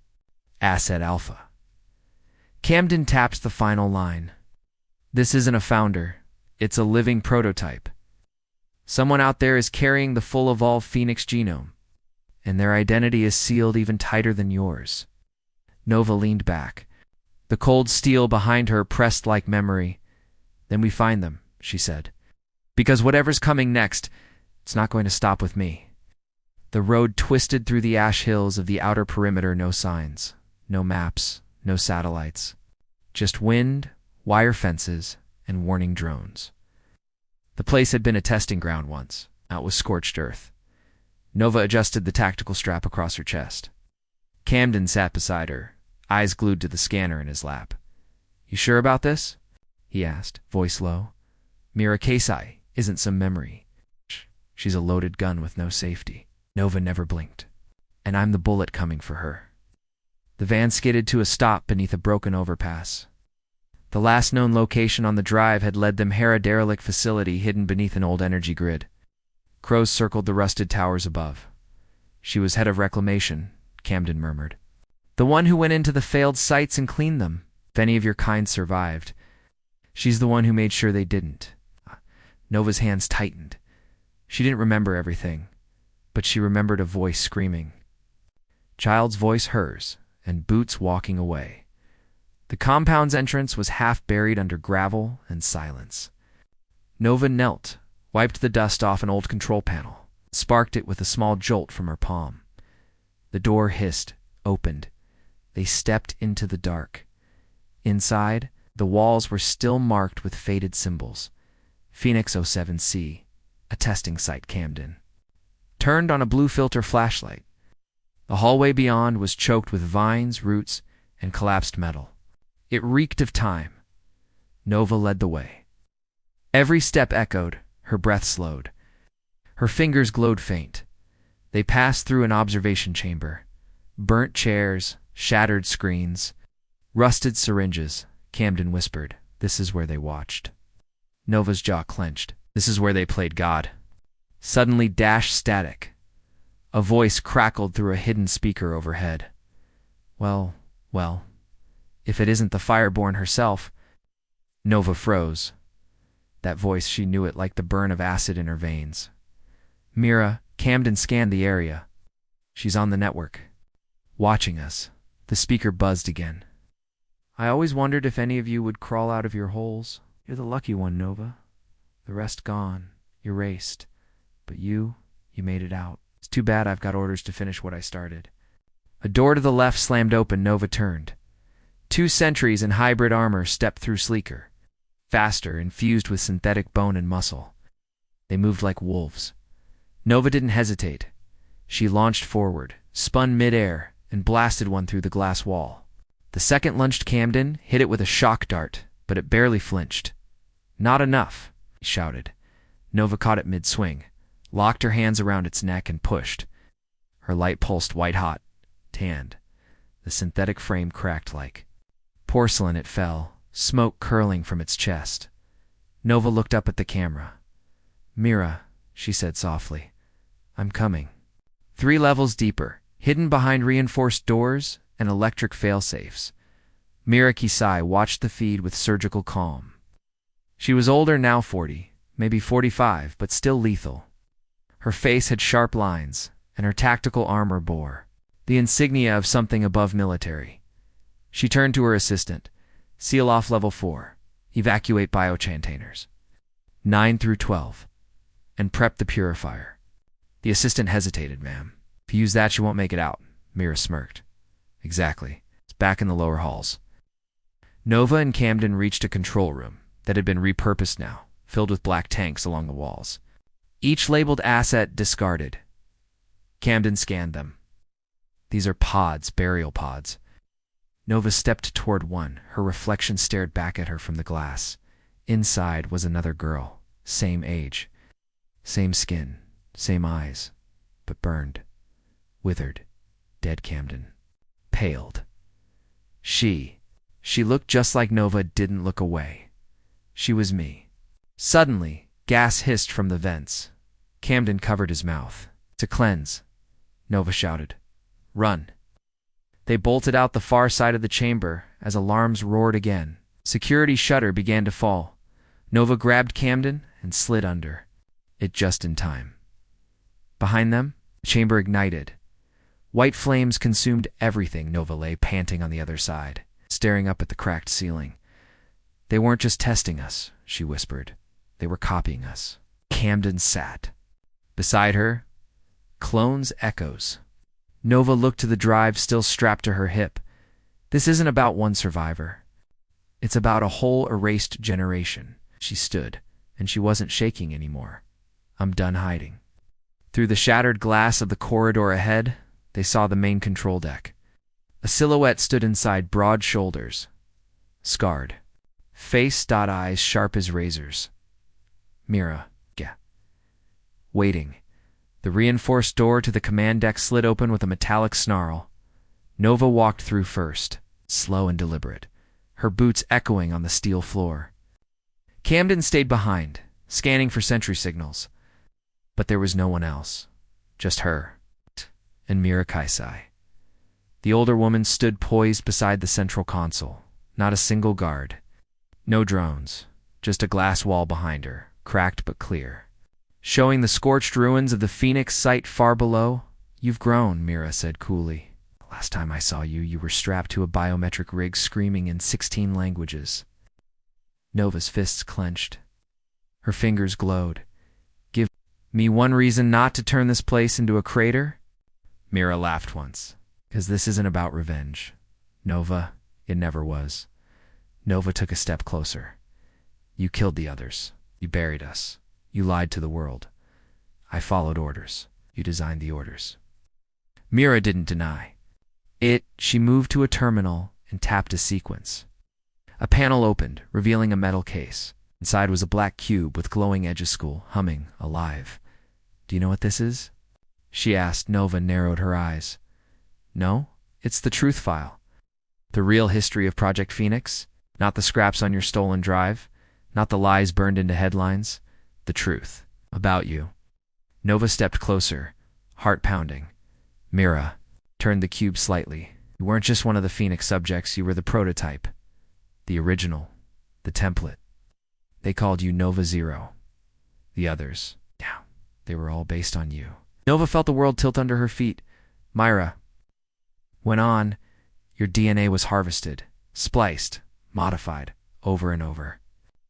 Speaker 1: Asset Alpha. Camden tapped the final line. This isn't a founder. It's a living prototype. Someone out there is carrying the full evolved Phoenix genome, and their identity is sealed even tighter than yours. Nova leaned back. The cold steel behind her pressed like memory. Then we find them, she said. Because whatever's coming next, it's not going to stop with me. The road twisted through the ash hills of the outer perimeter, no signs, no maps, no satellites. Just wind, wire fences, and warning drones. The place had been a testing ground once. Now it was scorched earth. Nova adjusted the tactical strap across her chest. Camden sat beside her, eyes glued to the scanner in his lap. You sure about this? He asked, voice low. Mira Kasai isn't some memory. She's a loaded gun with no safety. Nova never blinked. And I'm the bullet coming for her. The van skidded to a stop beneath a broken overpass. The last known location on the drive had led them near a derelict facility hidden beneath an old energy grid. Crows circled the rusted towers above. She was head of reclamation, Camden murmured. The one who went into the failed sites and cleaned them, if any of your kind survived. She's the one who made sure they didn't. Nova's hands tightened. She didn't remember everything, but she remembered a voice screaming. Child's voice hers, and boots walking away. The compound's entrance was half buried under gravel and silence. Nova knelt, wiped the dust off an old control panel, sparked it with a small jolt from her palm. The door hissed, opened. They stepped into the dark. Inside, the walls were still marked with faded symbols. Phoenix 07C, a testing site, Camden. Turned on a blue filter flashlight. The hallway beyond was choked with vines, roots, and collapsed metal. It reeked of time. Nova led the way. Every step echoed, her breath slowed. Her fingers glowed faint. They passed through an observation chamber. Burnt chairs, shattered screens, rusted syringes. Camden whispered, "This is where they watched." Nova's jaw clenched. "This is where they played God." Suddenly dash static. A voice crackled through a hidden speaker overhead. Well, if it isn't the Fireborn herself. Nova froze. That voice, she knew it like the burn of acid in her veins. Mira, Camden scanned the area. She's on the network. Watching us. The speaker buzzed again. I always wondered if any of you would crawl out of your holes. You're the lucky one, Nova. The rest gone. Erased. But you made it out. It's too bad I've got orders to finish what I started. A door to the left slammed open. Nova turned. 2 sentries in hybrid armor stepped through sleeker. Faster, infused with synthetic bone and muscle. They moved like wolves. Nova didn't hesitate. She launched forward, spun midair, and blasted one through the glass wall. The second lunged Camden, hit it with a shock dart, but it barely flinched. Not enough, he shouted. Nova caught it mid-swing, locked her hands around its neck and pushed. Her light pulsed white-hot, tanned. The synthetic frame cracked like porcelain. It fell, smoke curling from its chest. Nova looked up at the camera. Mira, she said softly, I'm coming. 3 levels deeper, hidden behind reinforced doors and electric failsafes. Mira Kasai watched the feed with surgical calm. She was older now, 40, maybe 45, but still lethal. Her face had sharp lines, and her tactical armor bore the insignia of something above military. She turned to her assistant. Seal off level 4. Evacuate biocontainers. 9 through 12. And prep the purifier. The assistant hesitated. Ma'am, if you use that, you won't make it out. Mira smirked. Exactly. It's back in the lower halls. Nova and Camden reached a control room that had been repurposed now, filled with black tanks along the walls. Each labeled asset discarded. Camden scanned them. These are pods, burial pods. Nova stepped toward one. Her reflection stared back at her from the glass. Inside was another girl, same age, same skin, same eyes, but burned, withered, dead. Camden paled. She looked just like Nova didn't look away. She was me. Suddenly, gas hissed from the vents. Camden covered his mouth. To cleanse, Nova shouted. Run. They bolted out the far side of the chamber as alarms roared again. Security shutter began to fall. Nova grabbed Camden and slid under it just in time. Behind them, the chamber ignited. White flames consumed everything. Nova lay panting on the other side, staring up at the cracked ceiling. They weren't just testing us, she whispered. They were copying us. Camden sat. Beside her, clones echoes. Nova looked to the drive still strapped to her hip. This isn't about one survivor. It's about a whole erased generation. She stood, and she wasn't shaking anymore. I'm done hiding. Through the shattered glass of the corridor ahead, they saw the main control deck. A silhouette stood inside, broad shoulders, scarred, face, eyes sharp as razors. Mira, waiting. The reinforced door to the command deck slid open with a metallic snarl. Nova walked through first, slow and deliberate, her boots echoing on the steel floor. Camden stayed behind, scanning for sentry signals. But there was no one else, just her and Mira Kaisai. The older woman stood poised beside the central console, not a single guard. No drones, just a glass wall behind her, cracked but clear, showing the scorched ruins of the Phoenix site far below. You've grown, Mira said coolly. Last time I saw you, you were strapped to a biometric rig screaming in 16 languages. Nova's fists clenched. Her fingers glowed. Give me one reason not to turn this place into a crater? Mira laughed once. Because this isn't about revenge. Nova, it never was. Nova took a step closer. You killed the others. You buried us. You lied to the world. I followed orders. You designed the orders. Mira didn't deny. She moved to a terminal and tapped a sequence. A panel opened, revealing a metal case. Inside was a black cube with glowing edges, school, humming, alive. Do you know what this is? She asked. Nova narrowed her eyes. No, it's the truth file. The real history of Project Phoenix, not the scraps on your stolen drive, not the lies burned into headlines. The truth. About you. Nova stepped closer, heart pounding. Mira turned the cube slightly. You weren't just one of the Phoenix subjects, you were the prototype. The original. The template. They called you Nova Zero. The others. Yeah, they were all based on you. Nova felt the world tilt under her feet. Myra went on. Your DNA was harvested, spliced, modified, over and over.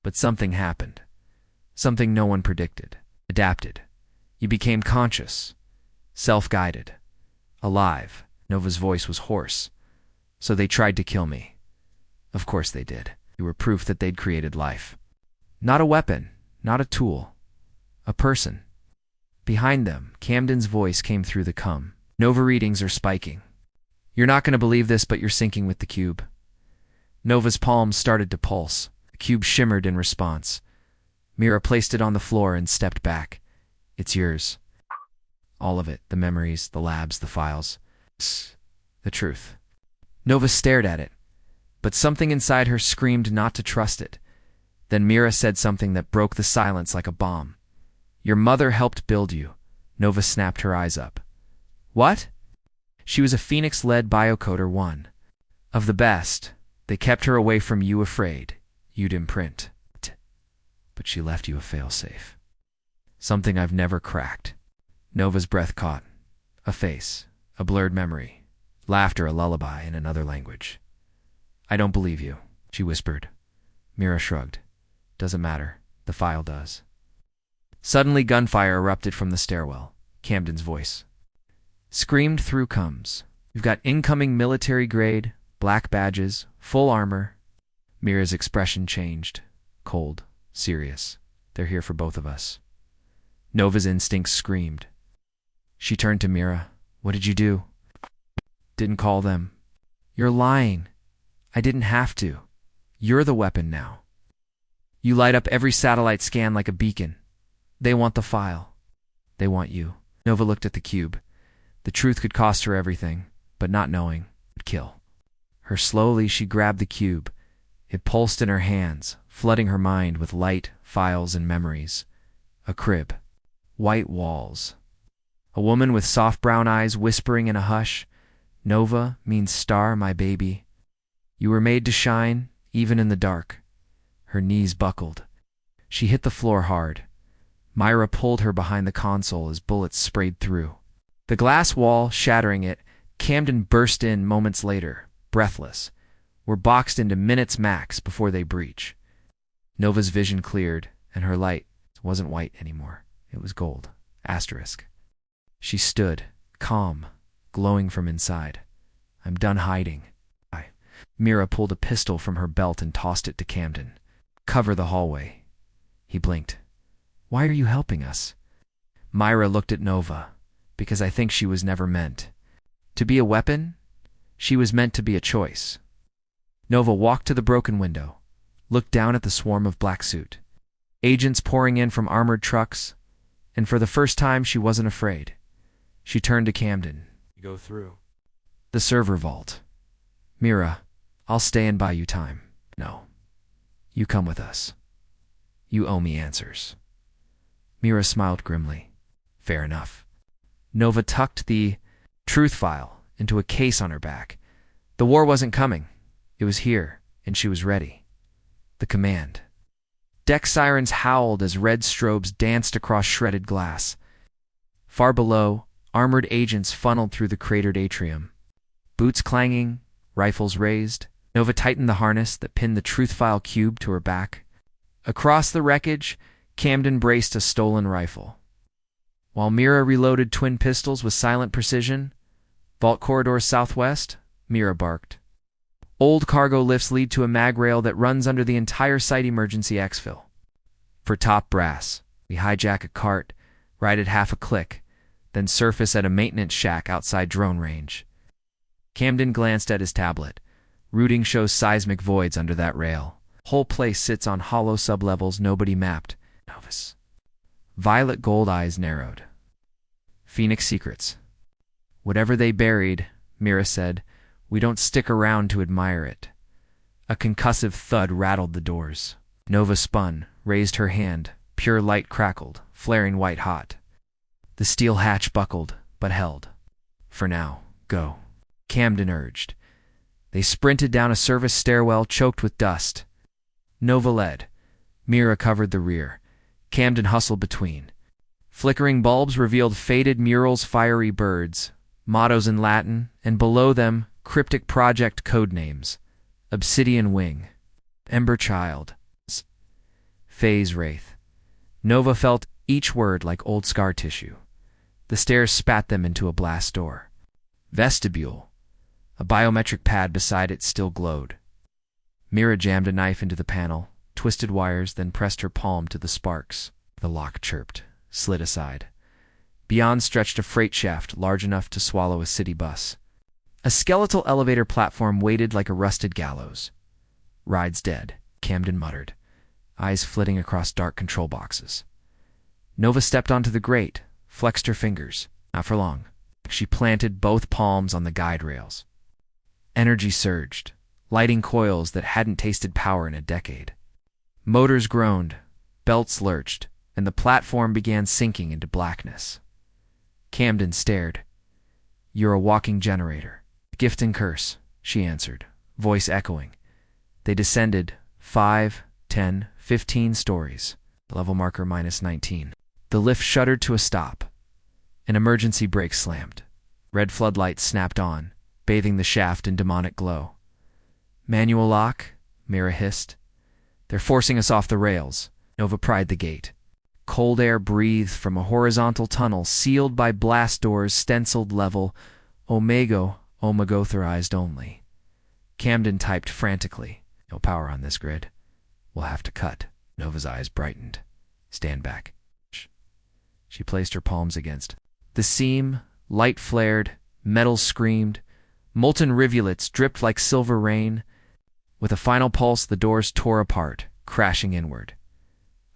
Speaker 1: But something happened. Something no one predicted. Adapted. You became conscious. Self-guided. Alive. Nova's voice was hoarse. So they tried to kill me. Of course they did. You were proof that they'd created life. Not a weapon. Not a tool. A person. Behind them, Camden's voice came through the cum. Nova readings are spiking. You're not going to believe this, but you're syncing with the cube. Nova's palms started to pulse. The cube shimmered in response. Mira placed it on the floor and stepped back. It's yours. All of it. The memories, the labs, the files. The truth. Nova stared at it, but something inside her screamed not to trust it. Then Mira said something that broke the silence like a bomb. Your mother helped build you. Nova snapped her eyes up. What? She was a Phoenix-led biocoder, one of the best. They kept her away from you, afraid you'd imprint. But she left you a failsafe. Something I've never cracked. Nova's breath caught. A face. A blurred memory. Laughter, a lullaby in another language. I don't believe you, she whispered. Mira shrugged. Doesn't matter. The file does. Suddenly gunfire erupted from the stairwell. Camden's voice screamed through comes. You've got incoming military grade, black badges, full armor. Mira's expression changed. Cold. Serious. They're here for both of us. Nova's instincts screamed. She turned to Mira. What did you do? Didn't call them. You're lying. I didn't have to. You're the weapon now. You light up every satellite scan like a beacon. They want the file. They want you. Nova looked at the cube. The truth could cost her everything, but not knowing would kill her. Slowly, she grabbed the cube. It pulsed in her hands, flooding her mind with light, files, and memories. A crib. White walls. A woman with soft brown eyes whispering in a hush, "Nova means star, my baby. You were made to shine, even in the dark." Her knees buckled. She hit the floor hard. Myra pulled her behind the console as bullets sprayed through. The glass wall shattering it, Camden burst in moments later, breathless. We're boxed into minutes max before they breach. Nova's vision cleared, and her light wasn't white anymore. It was gold. Asterisk. She stood, calm, glowing from inside. "I'm done hiding." Mira pulled a pistol from her belt and tossed it to Camden. "Cover the hallway." He blinked. "Why are you helping us?" Myra looked at Nova. "Because I think she was never meant to be a weapon. She was meant to be a choice." Nova walked to the broken window, looked down at the swarm of black suit agents pouring in from armored trucks, and for the first time she wasn't afraid. She turned to Camden.
Speaker 2: "Go through
Speaker 1: "The server vault." "Mira, I'll stay and buy you time." "No. You come with us. You owe me answers." Mira smiled grimly. "Fair enough." Nova tucked the truth file into a case on her back. The war wasn't coming. It was here, and she was ready. The command. Deck sirens howled as red strobes danced across shredded glass. Far below, armored agents funneled through the cratered atrium. Boots clanging, rifles raised. Nova tightened the harness that pinned the truth file cube to her back. Across the wreckage, Camden braced a stolen rifle. While Mira reloaded twin pistols with silent precision, "Vault corridor southwest," Mira barked. "Old cargo lifts lead to a mag rail that runs under the entire site emergency exfil. For top brass, we hijack a cart, ride at half a click, then surface at a maintenance shack outside drone range." Camden glanced at his tablet. Routing shows seismic voids under that rail. Whole place sits on hollow sublevels nobody mapped. Novice. Violet gold eyes narrowed. "Phoenix secrets." "Whatever they buried," Mira said, "we don't stick around to admire it." A concussive thud rattled the doors. Nova spun, raised her hand. Pure light crackled, flaring white hot. The steel hatch buckled, but held. "For now, go," Camden urged. They sprinted down a service stairwell choked with dust. Nova led. Mira covered the rear. Camden hustled between. Flickering bulbs revealed faded murals, fiery birds, mottos in Latin, and below them, cryptic project code names. Obsidian Wing, Ember Child, Phase Wraith. Nova felt each word like old scar tissue. The stairs spat them into a blast door. Vestibule. A biometric pad beside it still glowed. Mira jammed a knife into the panel, twisted wires, then pressed her palm to the sparks. The lock chirped, slid aside. Beyond stretched a freight shaft large enough to swallow a city bus. A skeletal elevator platform waited like a rusted gallows. "Ride's dead," Camden muttered, eyes flitting across dark control boxes. Nova stepped onto the grate, flexed her fingers. Not for long. She planted both palms on the guide rails. Energy surged, lighting coils that hadn't tasted power in a decade. Motors groaned, belts lurched, and the platform began sinking into blackness. Camden stared. "You're a walking generator." "Gift and curse," she answered, voice echoing. They descended 5, 10, 15 stories, level marker -19. The lift shuddered to a stop. An emergency brake slammed. Red floodlights snapped on, bathing the shaft in demonic glow. "Manual lock," Mira hissed. "They're forcing us off the rails." Nova pried the gate. Cold air breathed from a horizontal tunnel sealed by blast doors stenciled level Omegotherized only. Camden typed frantically. "No power on this grid. We'll have to cut." Nova's eyes brightened. "Stand back." She placed her palms against the seam. Light flared, metal screamed, molten rivulets dripped like silver rain. With a final pulse, the doors tore apart, crashing inward.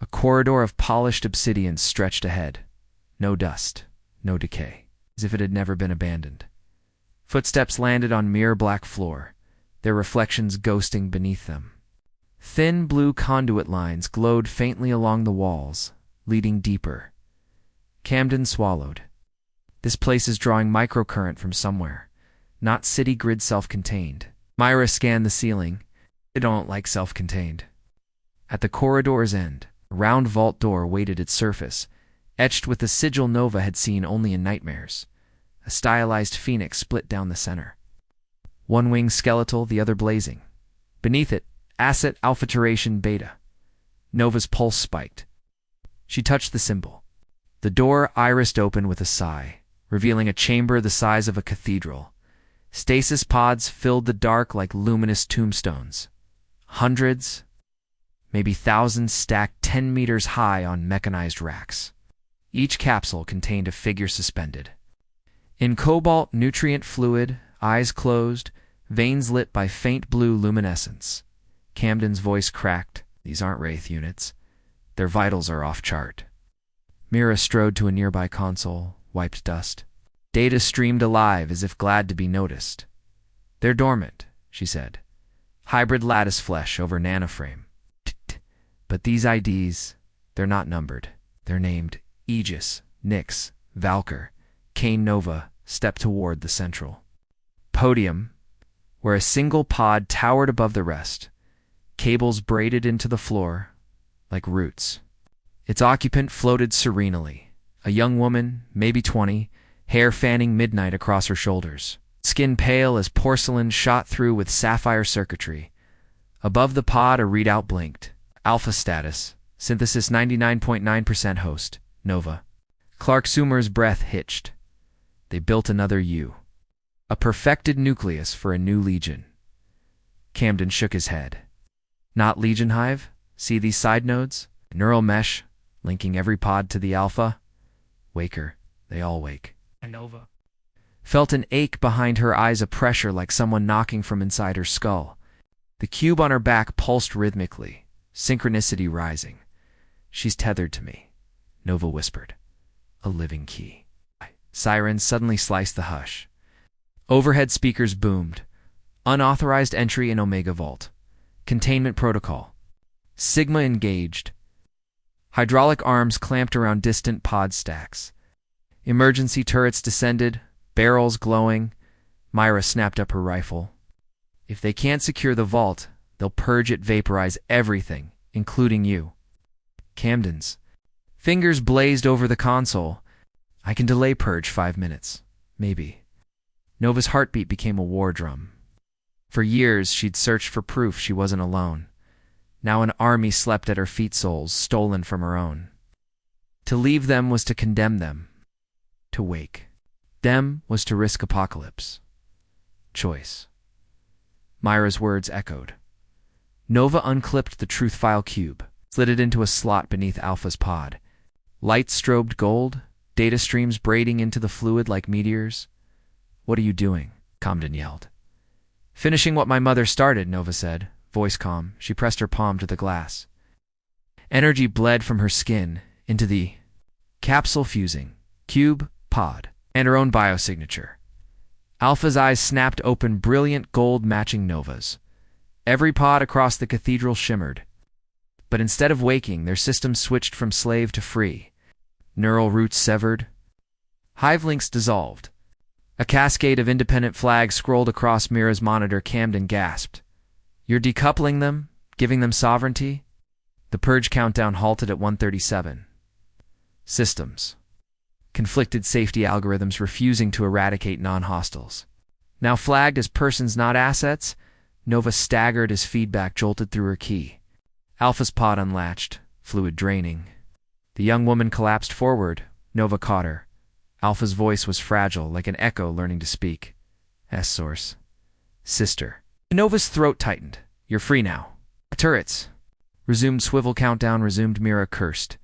Speaker 1: A corridor of polished obsidian stretched ahead. No dust, no decay, as if it had never been abandoned. Footsteps landed on mere black floor, their reflections ghosting beneath them. Thin blue conduit lines glowed faintly along the walls, leading deeper. Camden swallowed. This place is drawing microcurrent from somewhere, not city grid self-contained. Myra scanned the ceiling. I don't like self-contained. At the corridor's end, a round vault door waited its surface, etched with the sigil Nova had seen only in nightmares. A stylized phoenix split down the center. One wing skeletal, the other blazing. Beneath it, Asset Alpha Turation Beta. Nova's pulse spiked. She touched the symbol. The door irised open with a sigh, revealing a chamber the size of a cathedral. Stasis pods filled the dark like luminous tombstones. Hundreds, maybe thousands stacked 10 meters high on mechanized racks. Each capsule contained a figure suspended. In cobalt nutrient fluid, eyes closed, veins lit by faint blue luminescence. Camden's voice cracked. These aren't Wraith units. Their vitals are off-chart. Mira strode to a nearby console, wiped dust. Data streamed alive as if glad to be noticed. They're dormant, she said. Hybrid lattice flesh over nanoframe. But these IDs, they're not numbered. They're named Aegis, Nyx, Valkyr. Kane Nova stepped toward the central podium, where a single pod towered above the rest, cables braided into the floor like roots. Its occupant floated serenely, a young woman, maybe 20, hair fanning midnight across her shoulders, skin pale as porcelain shot through with sapphire circuitry. Above the pod, a readout blinked. Alpha status, synthesis 99.9% host, Nova. Clark Sumer's breath hitched. They built another U. A perfected nucleus for a new legion. Camden shook his head. Not Legion Hive? See these side nodes? Neural mesh, linking every pod to the Alpha? Waker, they all wake.
Speaker 2: And Nova
Speaker 1: Felt an ache behind her eyes, a pressure like someone knocking from inside her skull. The cube on her back pulsed rhythmically, synchronicity rising. She's tethered to me, Nova whispered. A living key. Sirens suddenly sliced the hush. Overhead speakers boomed. Unauthorized entry in Omega Vault. Containment protocol. Sigma engaged. Hydraulic arms clamped around distant pod stacks. Emergency turrets descended, barrels glowing. Myra snapped up her rifle. If they can't secure the vault, they'll purge it, vaporize everything, including you. Camden's fingers blazed over the console. I can delay purge 5 minutes. Maybe. Nova's heartbeat became a war drum. For years, she'd searched for proof she wasn't alone. Now an army slept at her feet, souls stolen from her own. To leave them was to condemn them. To wake them was to risk apocalypse. Choice. Myra's words echoed. Nova unclipped the truth file cube, slid it into a slot beneath Alpha's pod. Lights strobed gold, data streams braiding into the fluid like meteors. What are you doing? Camden yelled. Finishing what my mother started, Nova said, voice calm. She pressed her palm to the glass. Energy bled from her skin into the capsule fusing, cube, pod, and her own biosignature. Alpha's eyes snapped open, brilliant gold matching Nova's. Every pod across the cathedral shimmered. But instead of waking, their systems switched from slave to free. Neural roots severed. Hive links dissolved. A cascade of independent flags scrolled across Mira's monitor. Camden gasped. You're decoupling them? Giving them sovereignty? The purge countdown halted at 137. Systems. Conflicted safety algorithms refusing to eradicate non-hostiles. Now flagged as persons not assets, Nova staggered as feedback jolted through her key. Alpha's pod unlatched, fluid draining. The young woman collapsed forward. Nova caught her. Alpha's voice was fragile, like an echo learning to speak. S-source. Sister. Nova's throat tightened. You're free now. Turrets. Resumed swivel countdown, resumed. Mira cursed.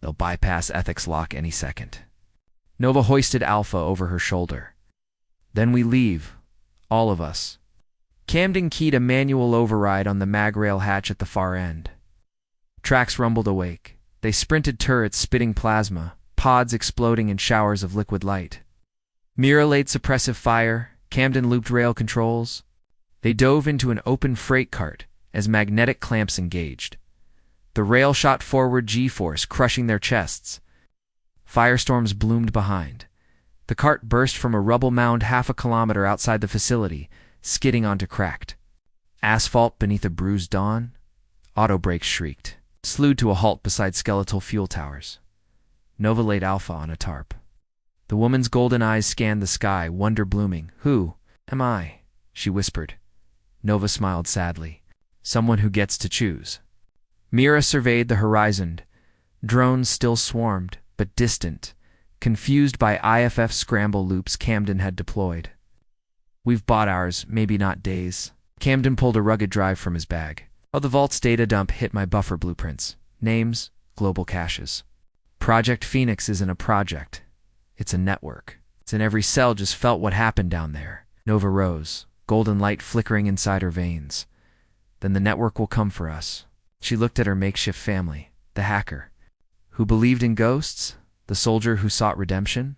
Speaker 1: They'll bypass ethics lock any second. Nova hoisted Alpha over her shoulder. Then we leave. All of us. Camden keyed a manual override on the mag rail hatch at the far end. Tracks rumbled awake. They sprinted, turrets spitting plasma, pods exploding in showers of liquid light. Mira laid suppressive fire. Camden looped rail controls. They dove into an open freight cart as magnetic clamps engaged. The rail shot forward, G-force crushing their chests. Firestorms bloomed behind. The cart burst from a rubble mound half a kilometer outside the facility, skidding onto cracked asphalt beneath a bruised dawn. Auto brakes shrieked, slewed to a halt beside skeletal fuel towers. Nova laid Alpha on a tarp. The woman's golden eyes scanned the sky, wonder blooming. "Who am I?" she whispered. Nova smiled sadly. "Someone who gets to choose." Mira surveyed the horizon. Drones still swarmed, but distant, confused by IFF scramble loops Camden had deployed. "We've bought ours, maybe not days." Camden pulled a rugged drive from his bag. "Oh, the Vault's data dump hit my buffer blueprints. Names, global caches. Project Phoenix isn't a project. It's a network. It's in every cell just felt what happened down there." Nova rose, golden light flickering inside her veins. "Then the network will come for us." She looked at her makeshift family, the hacker, who believed in ghosts, the soldier who sought redemption,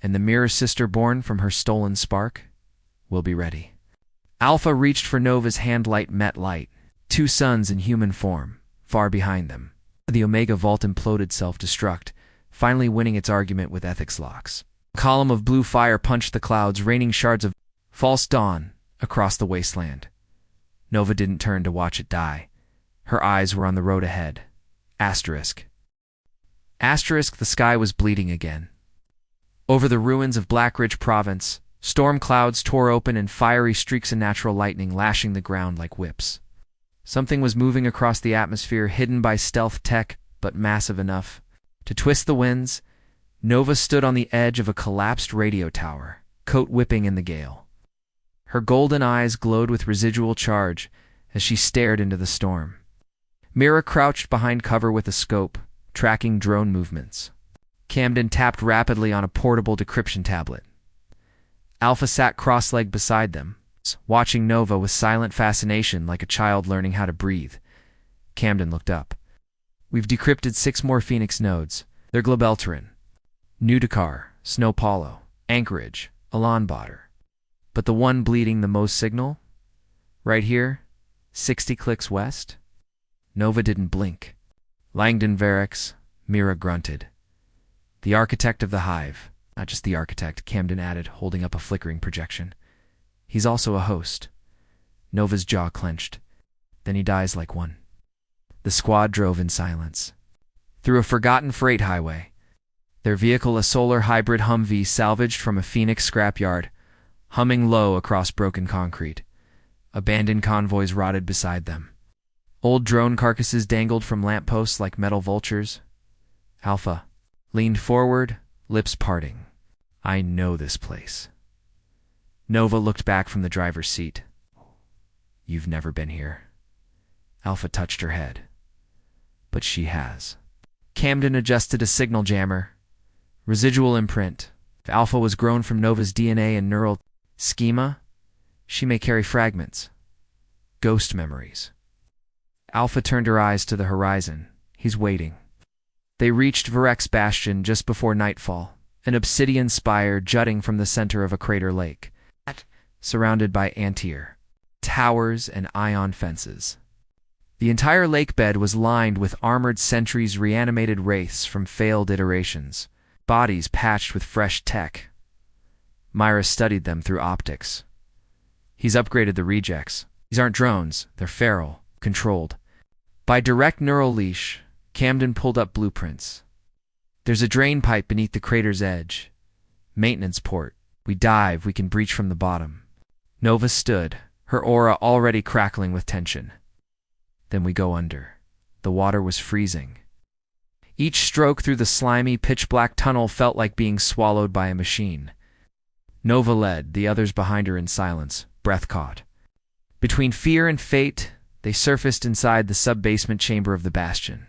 Speaker 1: and the mirror sister born from her stolen spark. "We'll be ready." Alpha reached for Nova's hand. Light met light. Two suns in human form, far behind them. The Omega Vault imploded self-destruct, finally winning its argument with ethics locks. A column of blue fire punched the clouds, raining shards of false dawn across the wasteland. Nova didn't turn to watch it die. Her eyes were on the road ahead. Asterisk. Asterisk, the sky was bleeding again. Over the ruins of Black Ridge Province, storm clouds tore open and fiery streaks of natural lightning lashing the ground like whips. Something was moving across the atmosphere, hidden by stealth tech, but massive enough to twist the winds. Nova stood on the edge of a collapsed radio tower, coat whipping in the gale. Her golden eyes glowed with residual charge as she stared into the storm. Mira crouched behind cover with a scope, tracking drone movements. Camden tapped rapidly on a portable decryption tablet. Alpha sat cross-legged beside them, watching Nova with silent fascination like a child learning how to breathe. Camden looked up. "We've decrypted 6 more Phoenix nodes. They're Globeltarin, New Dakar, Snow Paulo, Anchorage, Ulaanbaatar. But the one bleeding the most signal? Right here, 60 clicks west?" Nova didn't blink. "Langdon Varix," Mira grunted. "The architect of the hive." "Not just the architect," Camden added, holding up a flickering projection. "He's also a host." Nova's jaw clenched. "Then he dies like one." The squad drove in silence. Through a forgotten freight highway. Their vehicle a solar hybrid Humvee salvaged from a Phoenix scrapyard, humming low across broken concrete. Abandoned convoys rotted beside them. Old drone carcasses dangled from lampposts like metal vultures. Alpha leaned forward, lips parting. "I know this place." Nova looked back from the driver's seat. "You've never been here." Alpha touched her head. "But she has." Camden adjusted a signal jammer. Residual imprint. If Alpha was grown from Nova's DNA and neural schema, she may carry fragments. Ghost memories. Alpha turned her eyes to the horizon. He's waiting. They reached Varex's bastion just before nightfall, an obsidian spire jutting from the center of a crater lake, surrounded by antier, towers, and ion fences. The entire lake bed was lined with armored sentries, reanimated wraiths from failed iterations, bodies patched with fresh tech. Myra studied them through optics. "He's upgraded the rejects. These aren't drones, they're feral, controlled by direct neural leash." Camden pulled up blueprints. "There's a drain pipe beneath the crater's edge. Maintenance port. We dive, we can breach from the bottom." Nova stood, her aura already crackling with tension. "Then we go under." The water was freezing. Each stroke through the slimy, pitch-black tunnel felt like being swallowed by a machine. Nova led, the others behind her in silence, breath caught. Between fear and fate, they surfaced inside the sub-basement chamber of the bastion.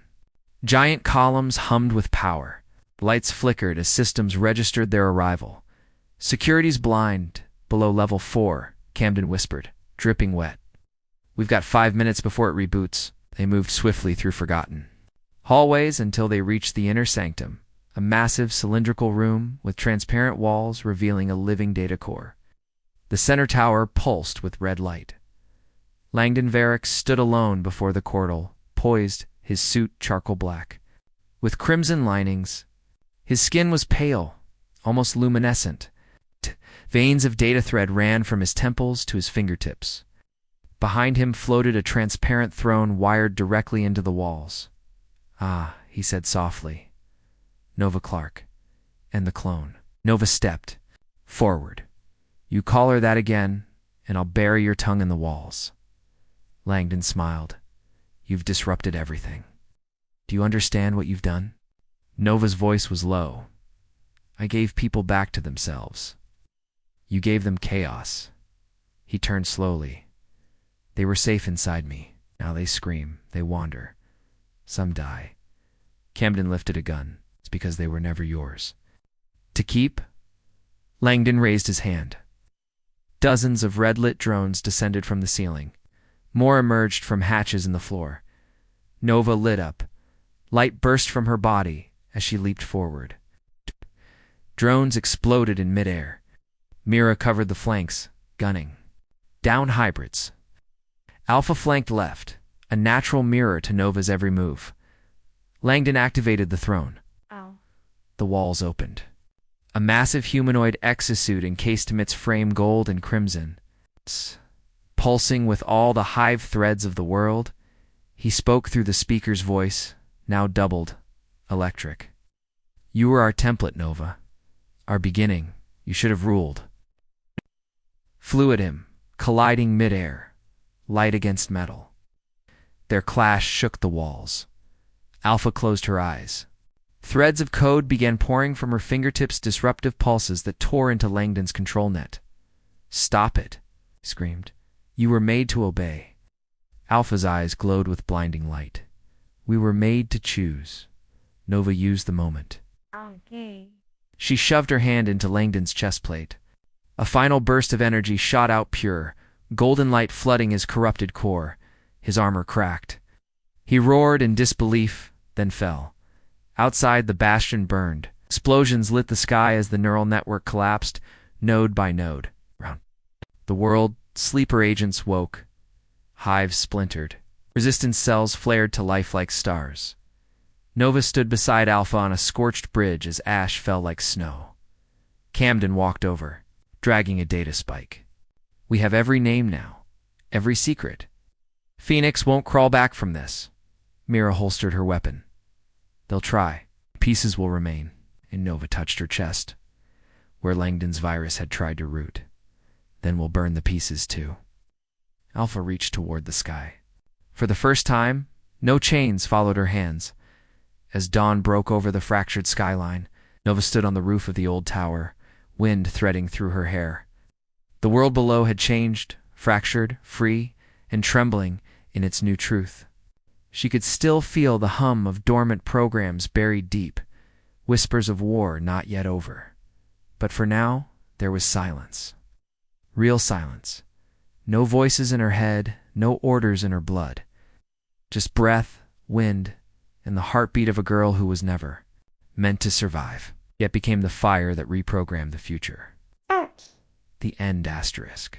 Speaker 1: Giant columns hummed with power. Lights flickered as systems registered their arrival. "Security's blind, below level 4, Camden whispered, dripping wet. "We've got 5 minutes before it reboots." They moved swiftly through forgotten hallways until they reached the inner sanctum, a massive cylindrical room with transparent walls revealing a living data core. The center tower pulsed with red light. Langdon Varix stood alone before the portal, poised, his suit charcoal black, with crimson linings. His skin was pale, almost luminescent. Veins of data thread ran from his temples to his fingertips. Behind him floated a transparent throne wired directly into the walls. "Ah," he said softly. "Nova Clark. And the clone." Nova stepped forward. "You call her that again, and I'll bury your tongue in the walls." Langdon smiled. "You've disrupted everything. Do you understand what you've done?" Nova's voice was low. "I gave people back to themselves. You gave them chaos." He turned slowly. "They were safe inside me. Now they scream, they wander. Some die." Camden lifted a gun. "It's because they were never yours." "To keep?" Langdon raised his hand. Dozens of red-lit drones descended from the ceiling. More emerged from hatches in the floor. Nova lit up. Light burst from her body as she leaped forward. Drones exploded in midair. Mira covered the flanks, gunning. Down hybrids. Alpha flanked left, a natural mirror to Nova's every move. Langdon activated the throne.
Speaker 2: Ow.
Speaker 1: The walls opened. A massive humanoid exosuit encased amidst frame gold and crimson. Pulsing with all the hive threads of the world, he spoke through the speaker's voice, now doubled, electric. "You were our template, Nova. Our beginning. You should have ruled." Flew at him, colliding midair, light against metal. Their clash shook the walls. Alpha closed her eyes. Threads of code began pouring from her fingertips, disruptive pulses that tore into Langdon's control net. "Stop it," he screamed. "You were made to obey." Alpha's eyes glowed with blinding light. "We were made to choose." Nova used the moment.
Speaker 2: Okay.
Speaker 1: She shoved her hand into Langdon's chest plate. A final burst of energy shot out pure, golden light flooding his corrupted core. His armor cracked. He roared in disbelief, then fell. Outside, the bastion burned. Explosions lit the sky as the neural network collapsed, node by node. The world, sleeper agents woke. Hives splintered. Resistance cells flared to life like stars. Nova stood beside Alpha on a scorched bridge as ash fell like snow. Camden walked over, dragging a data spike. "We have every name now, every secret. Phoenix won't crawl back from this." Mira holstered her weapon. "They'll try. Pieces will remain." And Nova touched her chest, where Langdon's virus had tried to root. "Then we'll burn the pieces too." Alpha reached toward the sky. For the first time, no chains followed her hands. As dawn broke over the fractured skyline, Nova stood on the roof of the old tower, wind threading through her hair. The world below had changed, fractured, free, and trembling in its new truth. She could still feel the hum of dormant programs buried deep, whispers of war not yet over. But for now, there was silence. Real silence. No voices in her head, no orders in her blood. Just breath, wind, and the heartbeat of a girl who was never meant to survive, yet became the fire that reprogrammed the future. The end asterisk.